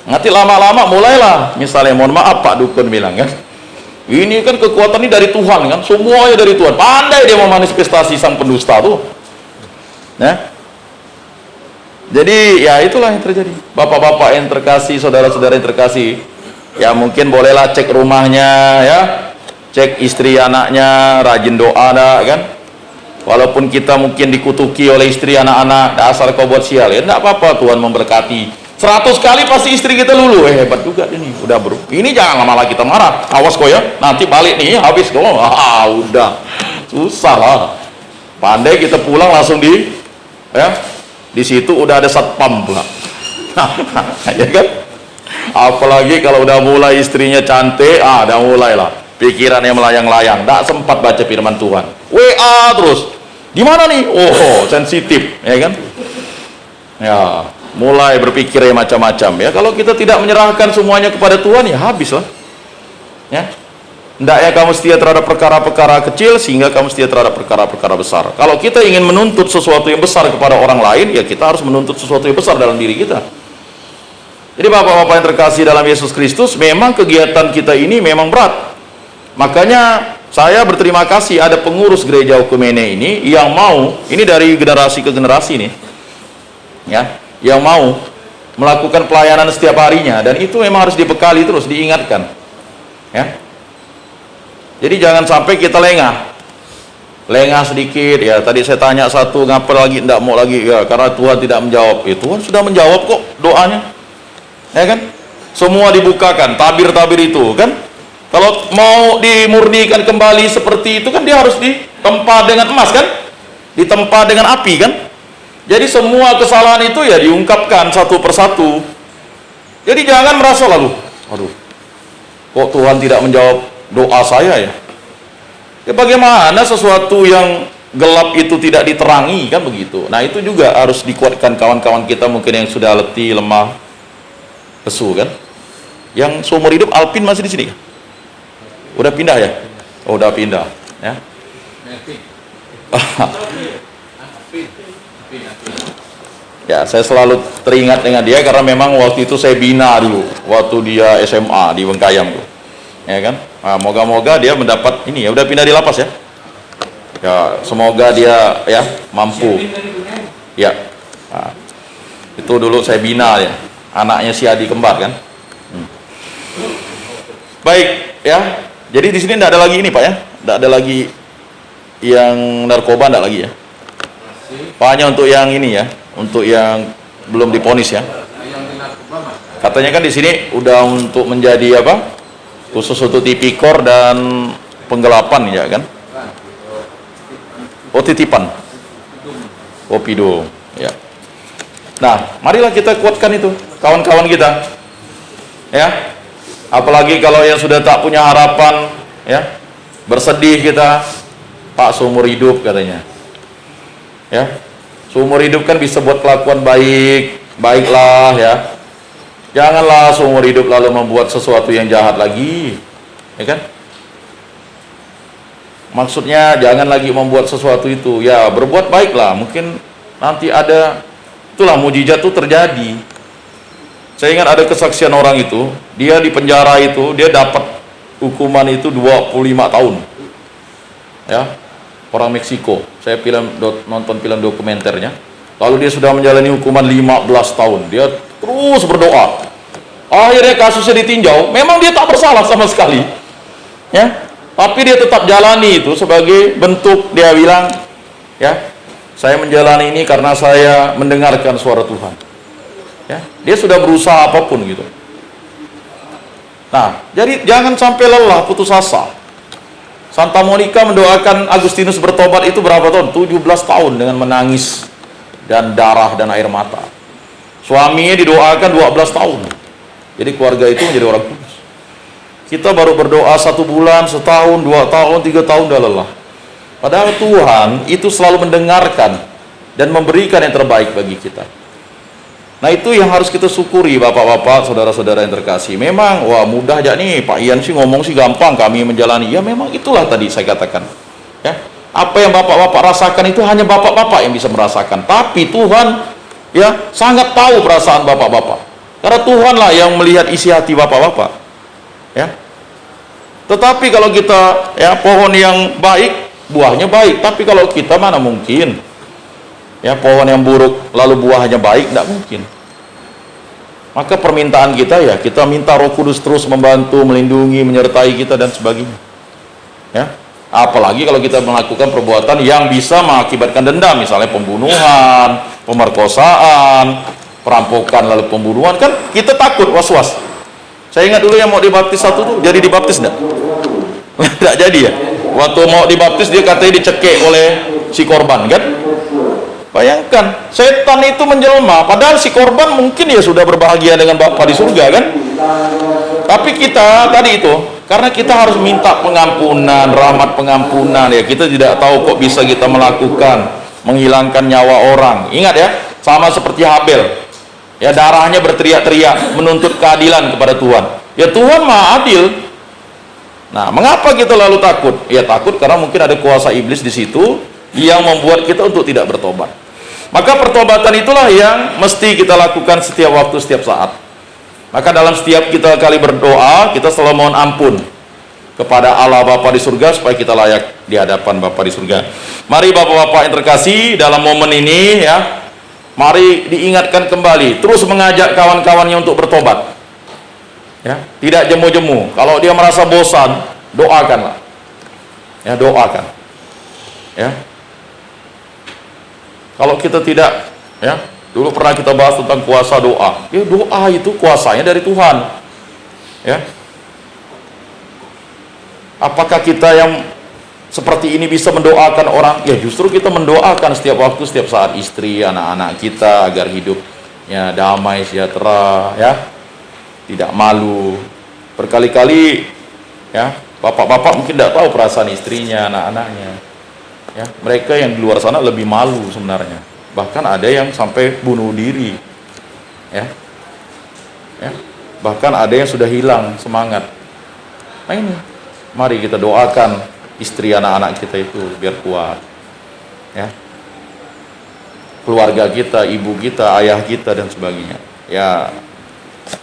Nanti lama-lama mulailah misalnya mohon maaf Pak Dukun bilang kan. Ini kan kekuatan ini dari Tuhan kan, semuanya dari Tuhan. Pandai dia memanifestasi sang pendusta tuh. Ya. Jadi ya itulah yang terjadi. Bapak-bapak yang terkasih, saudara-saudara yang terkasih, ya mungkin bolehlah cek rumahnya ya. Cek istri anaknya, rajin doa dah kan. Walaupun kita mungkin dikutuki oleh istri anak-anak, dasar kau buat sial ya, enggak apa-apa, Tuhan memberkati. 100 kali pasti istri kita lulu, hebat juga ini, udah bro. Ini jangan lama lagi kita marah, awas kok ya, nanti balik nih, habis kok, udah, susah lah. Pandai kita pulang langsung ya, di situ udah ada satpam pula, ya kan? Apalagi kalau udah mulai istrinya cantik, udah mulai lah, pikirannya melayang-layang, tak sempat baca firman Tuhan, WA terus, gimana nih? Oh, sensitif, ya kan? Ya. Mulai berpikir ya macam-macam ya. Kalau kita tidak menyerahkan semuanya kepada Tuhan ya habis lah ya. Hendaknya kamu setia terhadap perkara-perkara kecil sehingga kamu setia terhadap perkara-perkara besar. Kalau kita ingin menuntut sesuatu yang besar kepada orang lain, ya kita harus menuntut sesuatu yang besar dalam diri kita. Jadi bapak-bapak yang terkasih dalam Yesus Kristus, memang kegiatan kita ini memang berat. Makanya saya berterima kasih ada pengurus gereja Okumene ini yang mau, ini dari generasi ke generasi nih ya, yang mau melakukan pelayanan setiap harinya, dan itu memang harus dibekali terus, diingatkan ya. Jadi jangan sampai kita lengah sedikit ya. Tadi saya tanya satu, ngapa lagi enggak mau lagi ya, karena Tuhan tidak menjawab. Tuhan sudah menjawab kok doanya ya kan, semua dibukakan tabir-tabir itu kan. Kalau mau dimurnikan kembali seperti itu kan, dia harus ditempa dengan emas kan, ditempa dengan api kan. Jadi semua kesalahan itu ya diungkapkan satu persatu. Jadi jangan merasa lalu, aduh, kok Tuhan tidak menjawab doa saya ya. Ya bagaimana sesuatu yang gelap itu tidak diterangi kan begitu. Nah itu juga harus dikuatkan kawan-kawan kita mungkin yang sudah letih, lemah, lesu kan. Yang seumur hidup Alpin masih di sini kan? Udah pindah ya? Oh udah pindah ya. Ya, saya selalu teringat dengan dia karena memang waktu itu saya bina dulu waktu dia SMA di Bengkayam tuh. Ya kan? Nah, moga-moga dia mendapat ini ya, udah pindah di lapas ya. Ya, semoga dia ya mampu. Ya. Nah, itu dulu saya bina ya. Anaknya si Adi kembar kan. Baik, ya. Jadi di sini tidak ada lagi ini, Pak ya. Tidak ada lagi yang narkoba, tidak lagi ya. Hanya untuk yang ini ya, untuk yang belum diponis ya. Katanya kan di sini udah untuk menjadi apa? Khusus untuk tipikor dan penggelapan ya kan? Oh titipan. Oh pido ya. Nah, marilah kita kuatkan itu kawan-kawan kita. Ya. Apalagi kalau yang sudah tak punya harapan ya. Bersedih kita, Pak seumur hidup katanya. Ya, seumur hidup kan bisa buat kelakuan baiklah ya. Janganlah seumur hidup lalu membuat sesuatu yang jahat lagi, ya kan? Maksudnya jangan lagi membuat sesuatu itu, ya berbuat baiklah. Mungkin nanti ada, itulah mujizat itu terjadi. Saya ingat ada kesaksian orang itu, dia di penjara itu, dia dapat hukuman itu 25 tahun, ya. Orang Meksiko, saya nonton film dokumenternya. Lalu dia sudah menjalani hukuman 15 tahun. Dia terus berdoa. Akhirnya kasusnya ditinjau. Memang dia tak bersalah sama sekali, ya. Tapi dia tetap jalani itu sebagai bentuk dia bilang, ya, saya menjalani ini karena saya mendengarkan suara Tuhan. Ya, dia sudah berusaha apapun gitu. Nah, jadi jangan sampai lelah, putus asa. Santa Monica mendoakan Agustinus bertobat itu berapa tahun? 17 tahun dengan menangis dan darah dan air mata. Suaminya didoakan 12 tahun. Jadi keluarga itu menjadi orang kudus. Kita baru berdoa 1 bulan, setahun, 2 tahun, 3 tahun dah lelah. Padahal Tuhan itu selalu mendengarkan dan memberikan yang terbaik bagi kita. Nah itu yang harus kita syukuri bapak-bapak, saudara-saudara yang terkasih. Memang, wah mudah aja nih, Pak Ian sih ngomong sih gampang, kami menjalani. Ya memang itulah tadi saya katakan. Ya, apa yang bapak-bapak rasakan itu hanya bapak-bapak yang bisa merasakan. Tapi Tuhan ya sangat tahu perasaan bapak-bapak. Karena Tuhanlah yang melihat isi hati bapak-bapak. Ya. Tetapi kalau kita ya pohon yang baik, buahnya baik. Tapi kalau kita mana mungkin? Ya, pohon yang buruk lalu buahnya baik, tidak mungkin. Maka permintaan kita ya, kita minta Roh Kudus terus membantu, melindungi, menyertai kita dan sebagainya. Ya, apalagi kalau kita melakukan perbuatan yang bisa mengakibatkan dendam, misalnya pembunuhan, pemerkosaan, perampokan lalu pembunuhan, kan kita takut, was-was. Saya ingat dulu yang mau dibaptis satu tuh, jadi dibaptis enggak? Enggak jadi ya. Waktu mau dibaptis dia katanya dicekik oleh si korban, kan? Bayangkan, setan itu menjelma, padahal si korban mungkin ya sudah berbahagia dengan Bapa di surga, kan? Tapi kita tadi itu, karena kita harus minta pengampunan, rahmat pengampunan, ya kita tidak tahu kok bisa kita melakukan, menghilangkan nyawa orang. Ingat ya, sama seperti Habel, ya darahnya berteriak-teriak menuntut keadilan kepada Tuhan. Ya Tuhan Maha Adil. Nah, mengapa kita lalu takut? Ya takut karena mungkin ada kuasa iblis di situ yang membuat kita untuk tidak bertobat. Maka pertobatan itulah yang mesti kita lakukan setiap waktu, setiap saat. Maka dalam setiap kita kali berdoa, kita selalu mohon ampun kepada Allah Bapa di surga supaya kita layak di hadapan Bapa di surga. Mari Bapak-bapak yang terkasih, dalam momen ini ya, mari diingatkan kembali, terus mengajak kawan-kawannya untuk bertobat. Ya, tidak jemu-jemu. Kalau dia merasa bosan, doakanlah. Ya, doakan. Ya. Kalau kita tidak, ya, dulu pernah kita bahas tentang kuasa doa. Ya, doa itu kuasanya dari Tuhan. Ya. Apakah kita yang seperti ini bisa mendoakan orang? Ya, justru kita mendoakan setiap waktu, setiap saat istri, anak-anak kita agar hidupnya damai, sejahtera, ya. Tidak malu. Berkali-kali, ya, bapak-bapak mungkin tidak tahu perasaan istrinya, anak-anaknya. Ya, mereka yang di luar sana lebih malu sebenarnya. Bahkan ada yang sampai bunuh diri. Ya. Ya. Bahkan ada yang sudah hilang semangat. Nah ini, mari kita doakan istri anak-anak kita itu biar kuat. Ya. Keluarga kita, ibu kita, ayah kita dan sebagainya. Ya,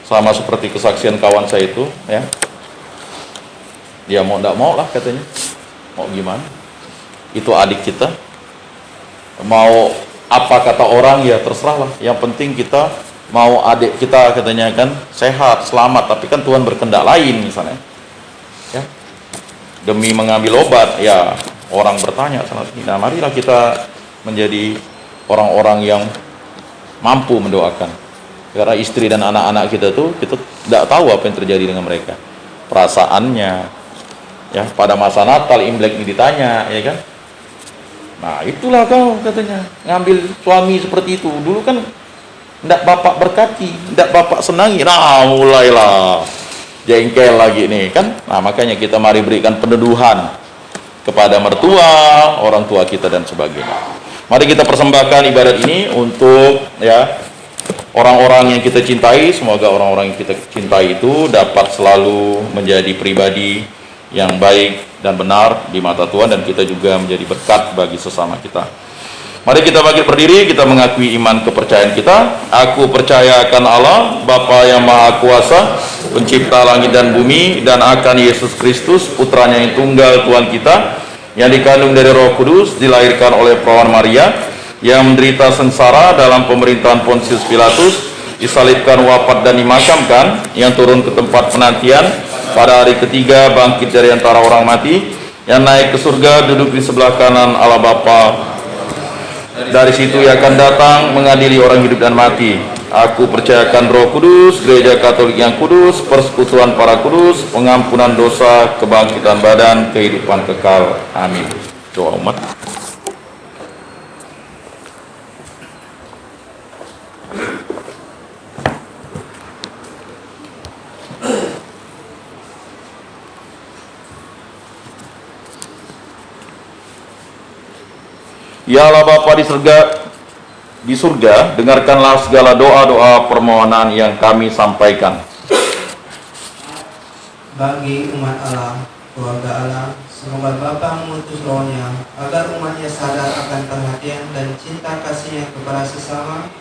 sama seperti kesaksian kawan saya itu, ya. Dia mau enggak mau lah katanya. Mau gimana? Itu adik kita, mau apa kata orang ya terserah lah, yang penting kita mau adik kita katanya kan sehat, selamat, tapi kan Tuhan berkehendak lain misalnya ya, demi mengambil obat ya orang bertanya sana sini. Nah marilah kita menjadi orang-orang yang mampu mendoakan, karena istri dan anak-anak kita tuh kita tidak tahu apa yang terjadi dengan mereka, perasaannya ya. Pada masa Natal, Imlek ini ditanya ya kan. Nah itulah kau katanya ngambil suami seperti itu. Dulu kan tidak bapak berkati, tidak bapak senangi. Nah mulailah jengkel lagi nih kan. Nah makanya kita mari berikan peneduhan kepada mertua, orang tua kita dan sebagainya. Mari kita persembahkan ibadat ini untuk ya orang-orang yang kita cintai. Semoga orang-orang yang kita cintai itu dapat selalu menjadi pribadi yang baik dan benar di mata Tuhan, dan kita juga menjadi berkat bagi sesama kita. Mari kita bangkit berdiri, kita mengakui iman kepercayaan kita. Aku percaya akan Allah, Bapa yang Maha Kuasa, pencipta langit dan bumi, dan akan Yesus Kristus, putranya yang tunggal Tuhan kita, yang dikandung dari Roh Kudus, dilahirkan oleh perawan Maria, yang menderita sengsara dalam pemerintahan Pontius Pilatus, disalibkan, wafat dan dimakamkan, yang turun ke tempat penantian, pada hari ketiga bangkit dari antara orang mati, yang naik ke surga, duduk di sebelah kanan Allah Bapa. Dari situ ia akan datang mengadili orang hidup dan mati. Aku percayakan Roh Kudus, Gereja Katolik yang kudus, persekutuan para kudus, pengampunan dosa, kebangkitan badan, kehidupan kekal. Amin. Doa umat. Ya Allah Bapa di surga, dengarkanlah segala doa-doa permohonan yang kami sampaikan.
Bagi umat Allah, keluarga Allah, semoga Bapa mengutus Roh-Nya agar umatnya sadar akan perhatian dan cinta kasih-Nya kepada sesama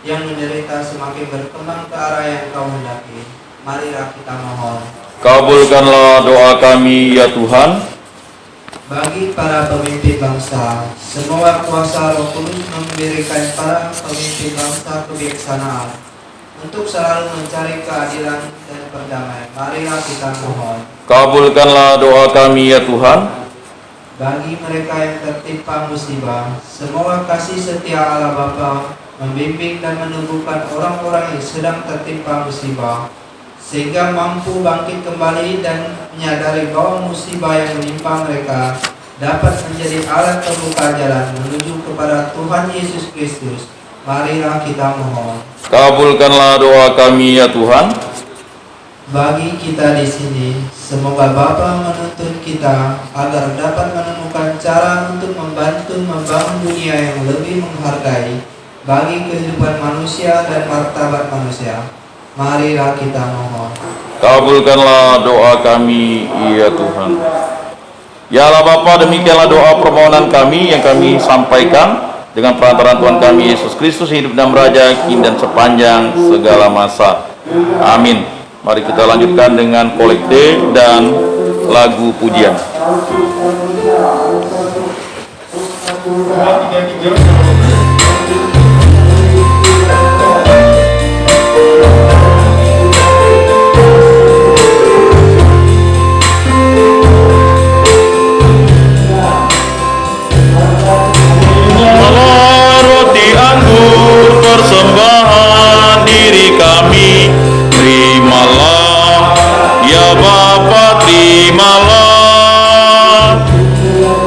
yang menderita semakin berkembang ke arah yang Kau hendaki. Marilah kita mohon.
Kabulkanlah doa kami ya Tuhan.
Bagi para pemimpin bangsa, semoga kuasa Roh Kudus memberikan para pemimpin bangsa kebijaksanaan untuk selalu mencari keadilan dan perdamaian. Marilah kita mohon.
Kabulkanlah doa kami ya Tuhan.
Bagi mereka yang tertimpa musibah, semoga kasih setia Allah Bapa membimbing dan menumbuhkan orang-orang yang sedang tertimpa musibah, sehingga mampu bangkit kembali dan menyadari bahwa musibah yang menimpa mereka dapat menjadi alat pembuka jalan menuju kepada Tuhan Yesus Kristus. Marilah kita mohon.
Kabulkanlah doa kami ya Tuhan.
Bagi kita di sini, semoga Bapa menuntun kita agar dapat menemukan cara untuk membantu membangun dunia yang lebih menghargai bagi kehidupan manusia dan martabat manusia. Marilah kita mohon.
Kabulkanlah doa kami ya Tuhan. Ya Allah Bapa, demikianlah doa permohonan kami yang kami sampaikan dengan perantaraan Tuhan kami Yesus Kristus, hidup dan beraja kini dan sepanjang segala masa. Amin. Mari kita lanjutkan dengan kolekte dan lagu pujian. Roti anggur persembahan diri kami, terimalah ya Bapa, terimalah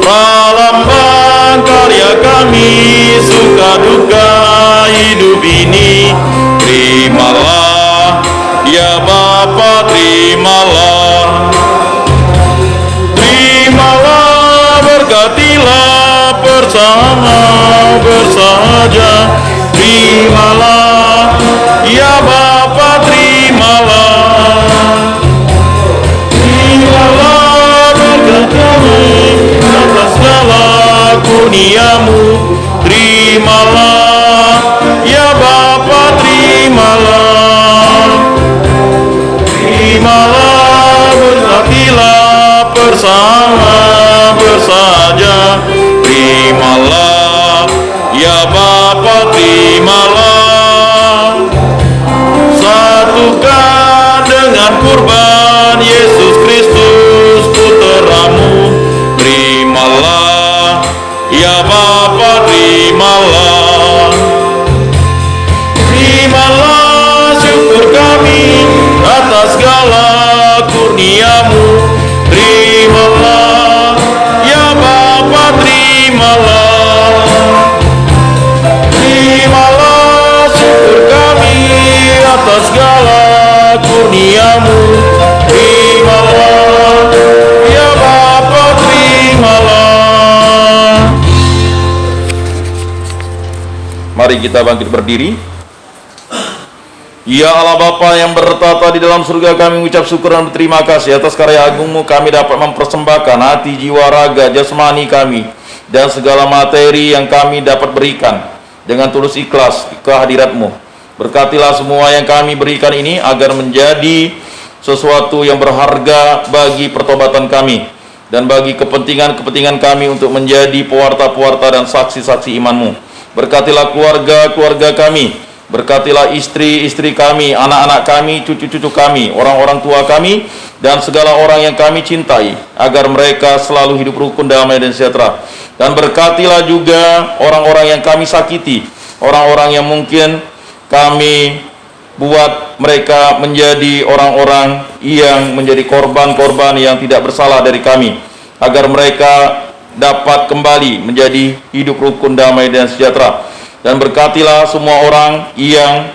pralambang karya kami, suka duka hidup ini, terimalah ya Bapa, terimalah, terimalah, berkatilah bersama bersahaja, terimalah ya Bapa, terimalah, terimalah berkat kami atas segala kurnia-Mu, terimalah ya Bapa, terimalah, terimalah, berkatilah bersama bersahaja, terimalah ya Bapa, terimalah, satukan dengan kurban Yesus Kristus Putra-Mu, terimalah ya Bapa, terimalah, terimalah syukur kami atas segala kurnia-Mu, terimalah ya Bapa, terimalah, terimalah syukur kami atas segala kurnia-Mu, terimalah ya Bapa, terimalah. Mari kita bangkit berdiri. Ya Allah Bapa yang bertata di dalam surga, kami mengucap syukur dan berterima kasih atas karya agung-Mu. Kami dapat mempersembahkan hati, jiwa, raga, jasmani kami dan segala materi yang kami dapat berikan dengan tulus ikhlas ke hadirat-Mu. Berkatilah semua yang kami berikan ini agar menjadi sesuatu yang berharga bagi pertobatan kami dan bagi kepentingan-kepentingan kami untuk menjadi pewarta-pewarta dan saksi-saksi iman-Mu. Berkatilah keluarga-keluarga kami, berkatilah istri-istri kami, anak-anak kami, cucu-cucu kami, orang-orang tua kami, dan segala orang yang kami cintai, agar mereka selalu hidup rukun, damai, dan sejahtera. Dan berkatilah juga orang-orang yang kami sakiti, orang-orang yang mungkin kami buat mereka menjadi orang-orang yang menjadi korban-korban yang tidak bersalah dari kami, agar mereka dapat kembali menjadi hidup rukun, damai, dan sejahtera. Dan berkatilah semua orang yang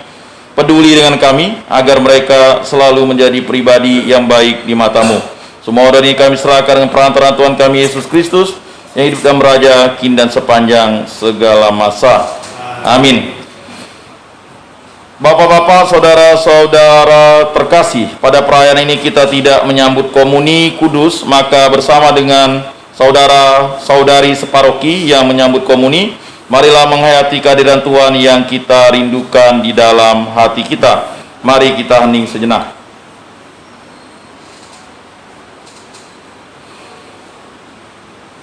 peduli dengan kami, agar mereka selalu menjadi pribadi yang baik di mata-Mu. Semua orang ini kami serahkan dengan perantaraan Tuhan kami Yesus Kristus, yang hidup dan meraja kini dan sepanjang segala masa. Amin. Bapak-bapak, saudara-saudara terkasih, pada perayaan ini kita tidak menyambut komuni kudus, maka bersama dengan saudara-saudari separoki yang menyambut komuni, marilah menghayati kehadiran Tuhan yang kita rindukan di dalam hati kita. Mari kita hening sejenak.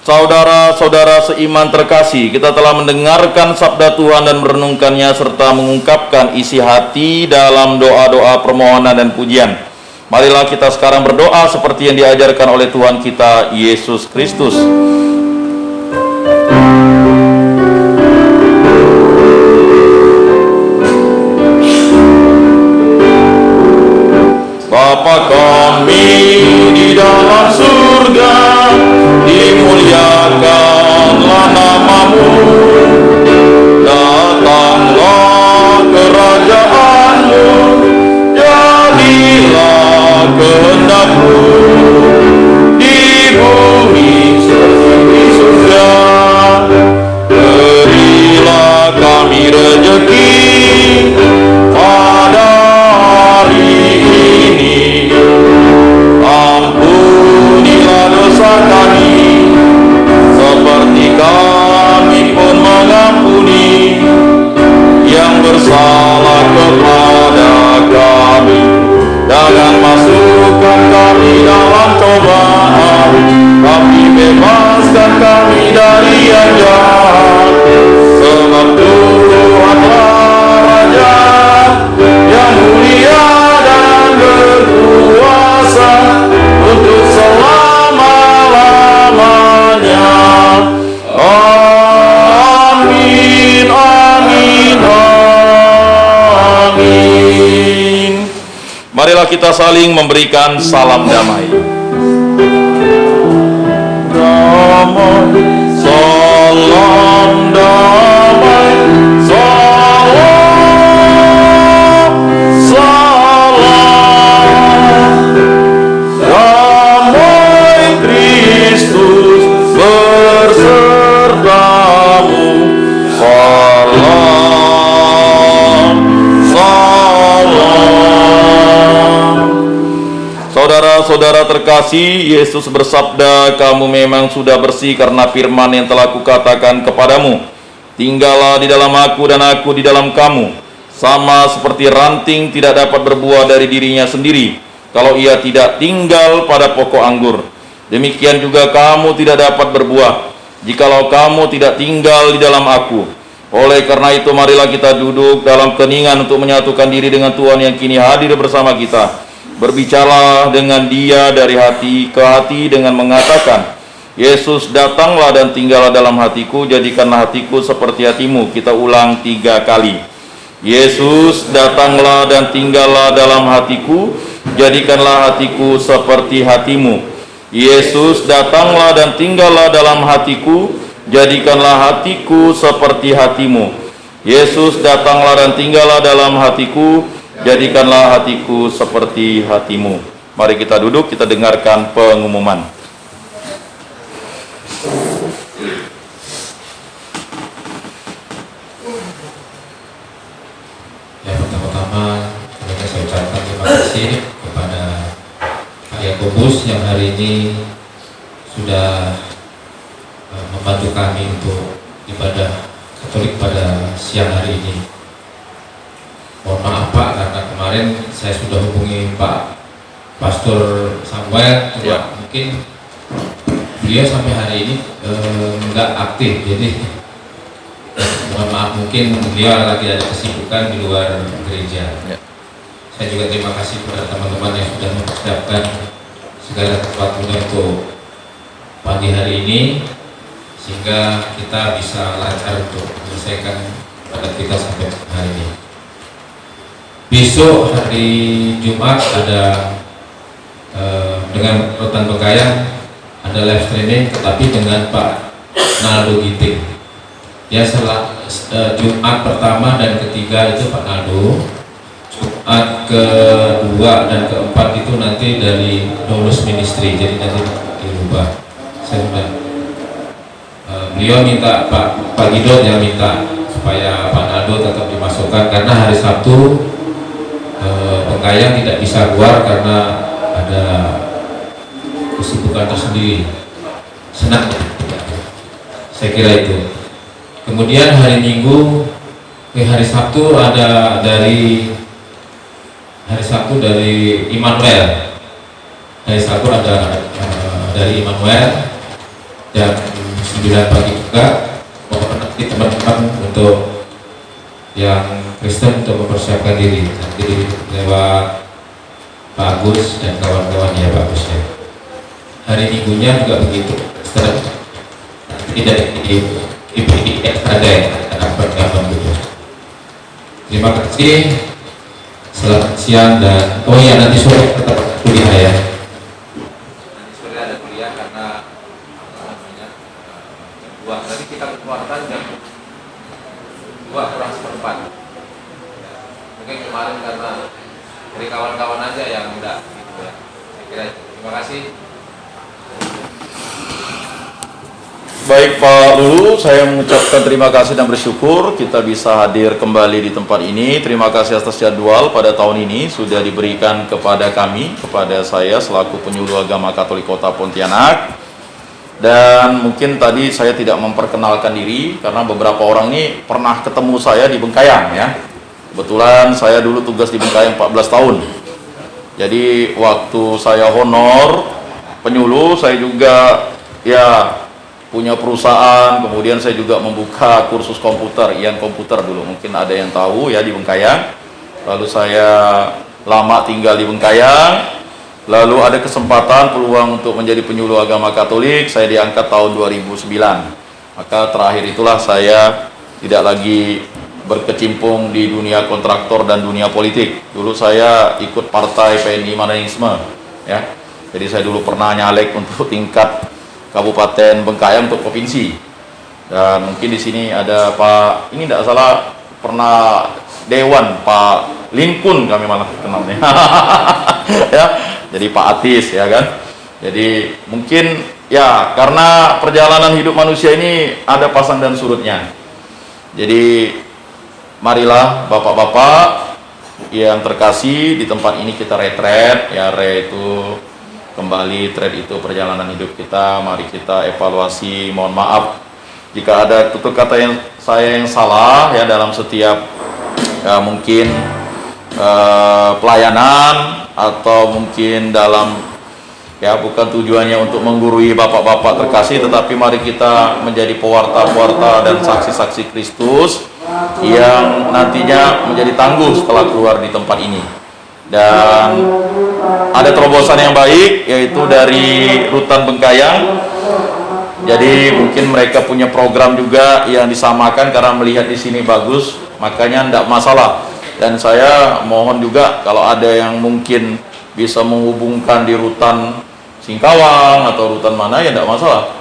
Saudara-saudara seiman terkasih, kita telah mendengarkan sabda Tuhan dan merenungkannya serta mengungkapkan isi hati dalam doa-doa permohonan dan pujian. Marilah kita sekarang berdoa seperti yang diajarkan oleh Tuhan kita Yesus Kristus. Bapa kami di dalam surga, dimuliakanlah nama-Mu, datanglah kerajaan-Mu, jadilah kehendak-Mu di bumi seperti di surga. Berilah kami rezeki pada hari ini, ampunilah dosa kami seperti kami pun mengampuni yang bersalah kepada kami. Jangan masukkan kami dalam cobaan, tapi bebaskan kami dari yang jahat. Sebab Tuhanlah Raja yang mulia dan berkuasa untuk selama-lamanya. Amin, amin, amin. Marilah kita saling memberikan salam damai. Damai, salam damai, salam, salam. Damai Kristus bersertamu, salam, salam. Saudara-saudara terkasih, Yesus bersabda, kamu memang sudah bersih karena firman yang telah kukatakan kepadamu. Tinggallah di dalam aku dan aku di dalam kamu. Sama seperti ranting tidak dapat berbuah dari dirinya sendiri kalau ia tidak tinggal pada pokok anggur, demikian juga kamu tidak dapat berbuah jikalau kamu tidak tinggal di dalam aku. Oleh karena itu, marilah kita duduk dalam keningan untuk menyatukan diri dengan Tuhan yang kini hadir bersama kita. Berbicaralah dengan Dia dari hati ke hati dengan mengatakan, Yesus, datanglah dan tinggallah dalam hatiku, jadikanlah hatiku seperti hatimu. Kita ulang 3 kali. Yesus, datanglah dan tinggallah dalam hatiku, jadikanlah hatiku seperti hatimu. Yesus, datanglah dan tinggallah dalam hatiku, jadikanlah hatiku seperti hatimu. Yesus, datanglah dan tinggallah dalam hatiku, jadikanlah hatiku seperti hatimu. Mari kita duduk, kita dengarkan pengumuman.
Yang pertama-tama, saya ucapkan terima kasih kepada Pak Yakobus yang hari ini sudah membantu kami untuk ibadah Katolik pada siang hari ini. Mohon maaf Pak, karena kemarin saya sudah hubungi Pak Pastor Samuel, cuma mungkin beliau sampai hari ini nggak aktif, jadi mohon maaf, mungkin beliau lagi ada kesibukan di luar gereja. Saya juga terima kasih kepada teman-teman yang sudah mempersiapkan segala sesuatunya untuk pagi hari ini, sehingga kita bisa lancar untuk menyelesaikan pada kita sampai hari ini. besok hari Jumat ada dengan Rutan Bengkayang ada live streaming, tetapi dengan Pak Naldo Giting. Ya, Jumat pertama dan ketiga itu Pak Naldo, Jumat kedua dan keempat itu nanti dari Dolus Ministry, jadi nanti dirubah. Beliau minta Pak Gidot yang minta supaya Pak Naldo tetap dimasukkan karena hari Sabtu Bengkayang tidak bisa keluar karena ada kesibukan tersendiri, senang, saya kira itu. Kemudian hari Minggu, hari Sabtu ada dari Immanuel. Hari Sabtu ada dari Immanuel jam 9 pagi juga. Mohon nanti teman-teman untuk yang Kristen untuk mempersiapkan diri nanti lewat Pak Agus dan kawan-kawan ya Pak Agus ya. Hari Minggunya juga begitu. Tidak diberi extra day karena pergabungan gitu. Terima kasih. Selamat siang dan oh ya nanti sore tetap kuliah ya. Nanti sore ada kuliah karena buat tadi kita keluarkan jam 2 kurang seperempat. Mungkin kemarin karena dari kawan-kawan aja yang enggak gitu ya. Saya kira itu. Terima kasih.
Baik Pak Lulu, saya mengucapkan terima kasih dan bersyukur kita bisa hadir kembali di tempat ini. Terima kasih atas jadwal pada tahun ini sudah diberikan kepada kami, kepada saya selaku penyuluh agama Katolik Kota Pontianak. Dan mungkin tadi saya tidak memperkenalkan diri karena beberapa orang ini pernah ketemu saya di Bengkayang ya. Kebetulan saya dulu tugas di Bengkayang 14 tahun. Jadi waktu saya honor penyuluh, saya juga ya punya perusahaan, kemudian saya juga membuka kursus komputer, Ian Komputer dulu, mungkin ada yang tahu ya di Bengkayang. Lalu saya lama tinggal di Bengkayang, lalu ada kesempatan peluang untuk menjadi penyuluh agama Katolik, saya diangkat tahun 2009. Maka terakhir itulah saya tidak lagi berkecimpung di dunia kontraktor dan dunia politik. Dulu saya ikut partai PNI Mananisme ya. Jadi saya dulu pernah nyalek untuk tingkat Kabupaten Bengkayang untuk provinsi. Dan mungkin di sini ada Pak, ini tidak salah pernah Dewan Pak Linkun kami malah kenalnya. Ya, jadi Pak Atis ya kan. Jadi mungkin ya karena perjalanan hidup manusia ini ada pasang dan surutnya. Jadi marilah Bapak-bapak yang terkasih, di tempat ini kita retret ya, itu kembali thread itu perjalanan hidup kita. Mari kita evaluasi. Mohon maaf jika ada tutur kata yang salah ya dalam setiap ya, mungkin pelayanan atau mungkin dalam ya bukan tujuannya untuk menggurui bapak-bapak terkasih, tetapi mari kita menjadi pewarta-pewarta dan saksi-saksi Kristus yang nantinya menjadi tangguh setelah keluar di tempat ini. Dan ada terobosan yang baik yaitu dari Rutan Bengkayang. Jadi mungkin mereka punya program juga yang disamakan karena melihat di sini bagus, makanya tidak masalah. Dan saya mohon juga kalau ada yang mungkin bisa menghubungkan di Rutan Singkawang atau Rutan mana ya tidak masalah.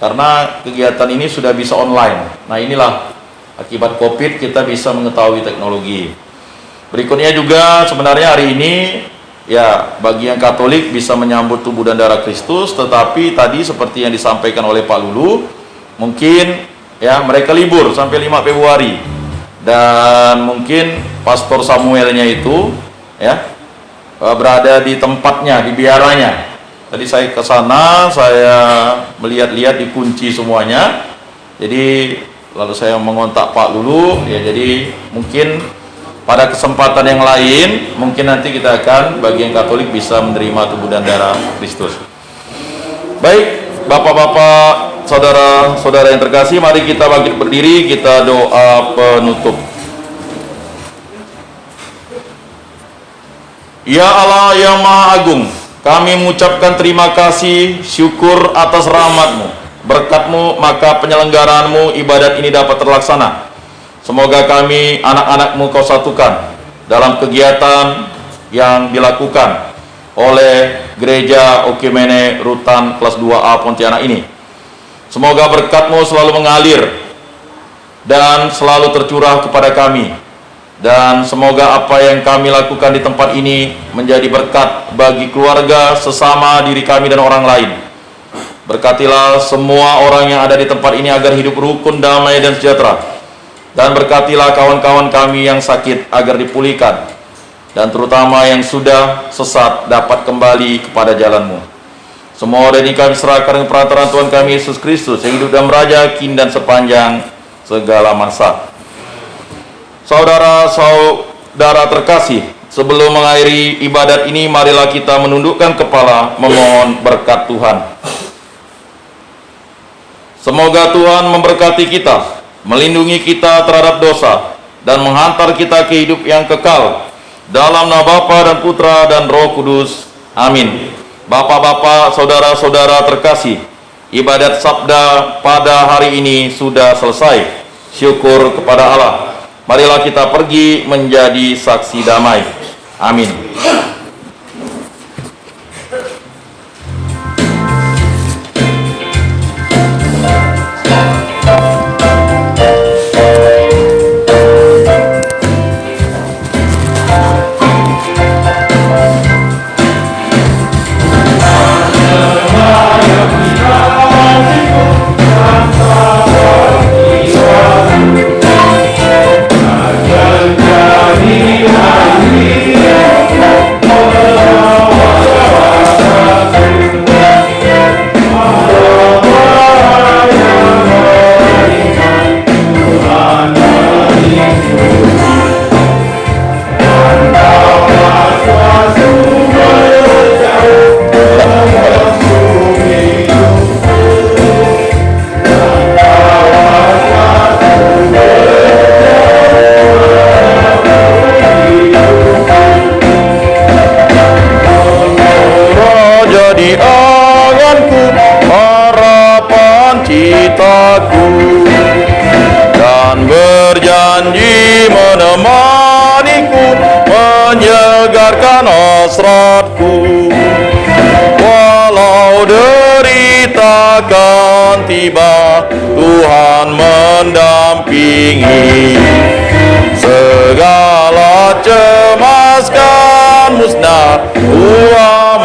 Karena kegiatan ini sudah bisa online. Nah inilah akibat COVID kita bisa mengetahui teknologi. Berikutnya juga sebenarnya hari ini ya bagi yang Katolik bisa menyambut tubuh dan darah Kristus, tetapi tadi seperti yang disampaikan oleh Pak Lulu, mungkin ya mereka libur sampai 5 Februari dan mungkin Pastor Samuelnya itu ya berada di tempatnya, di biaranya. Tadi saya ke sana, saya melihat-lihat dikunci semuanya. Jadi lalu saya mengontak Pak Lulu ya, jadi mungkin pada kesempatan yang lain, mungkin nanti kita akan bagi yang Katolik bisa menerima tubuh dan darah Kristus. Baik, Bapak-bapak, saudara-saudara yang terkasih, mari kita bangkit berdiri, kita doa penutup. Ya Allah yang Maha Agung, kami mengucapkan terima kasih, syukur atas rahmat-Mu. Berkat-Mu, maka penyelenggaraan-Mu ibadat ini dapat terlaksana. Semoga kami anak-anak-Mu Kau satukan dalam kegiatan yang dilakukan oleh Gereja Okeumene Rutan kelas 2A Pontianak ini. Semoga berkat-Mu selalu mengalir dan selalu tercurah kepada kami, dan semoga apa yang kami lakukan di tempat ini menjadi berkat bagi keluarga, sesama diri kami dan orang lain. Berkatilah semua orang yang ada di tempat ini agar hidup rukun, damai dan sejahtera, dan berkatilah kawan-kawan kami yang sakit agar dipulihkan, dan terutama yang sudah sesat dapat kembali kepada jalan-Mu. Semua ini kami serahkan dengan perantaraan Tuhan kami Yesus Kristus yang hidup dan meraja kini dan sepanjang segala masa. Saudara-saudara terkasih, sebelum mengakhiri ibadat ini, marilah kita menundukkan kepala memohon berkat Tuhan. Semoga Tuhan memberkati kita, melindungi kita terhadap dosa, dan menghantar kita ke hidup yang kekal. Dalam nama Bapa dan Putra dan Roh Kudus. Amin. Bapak-bapak, saudara-saudara terkasih, ibadat sabda pada hari ini sudah selesai. Syukur kepada Allah. Marilah kita pergi menjadi saksi damai. Amin. Hasratku, walau derita akan tiba, Tuhan mendampingi. Segala cemas kan musnah, Tuhan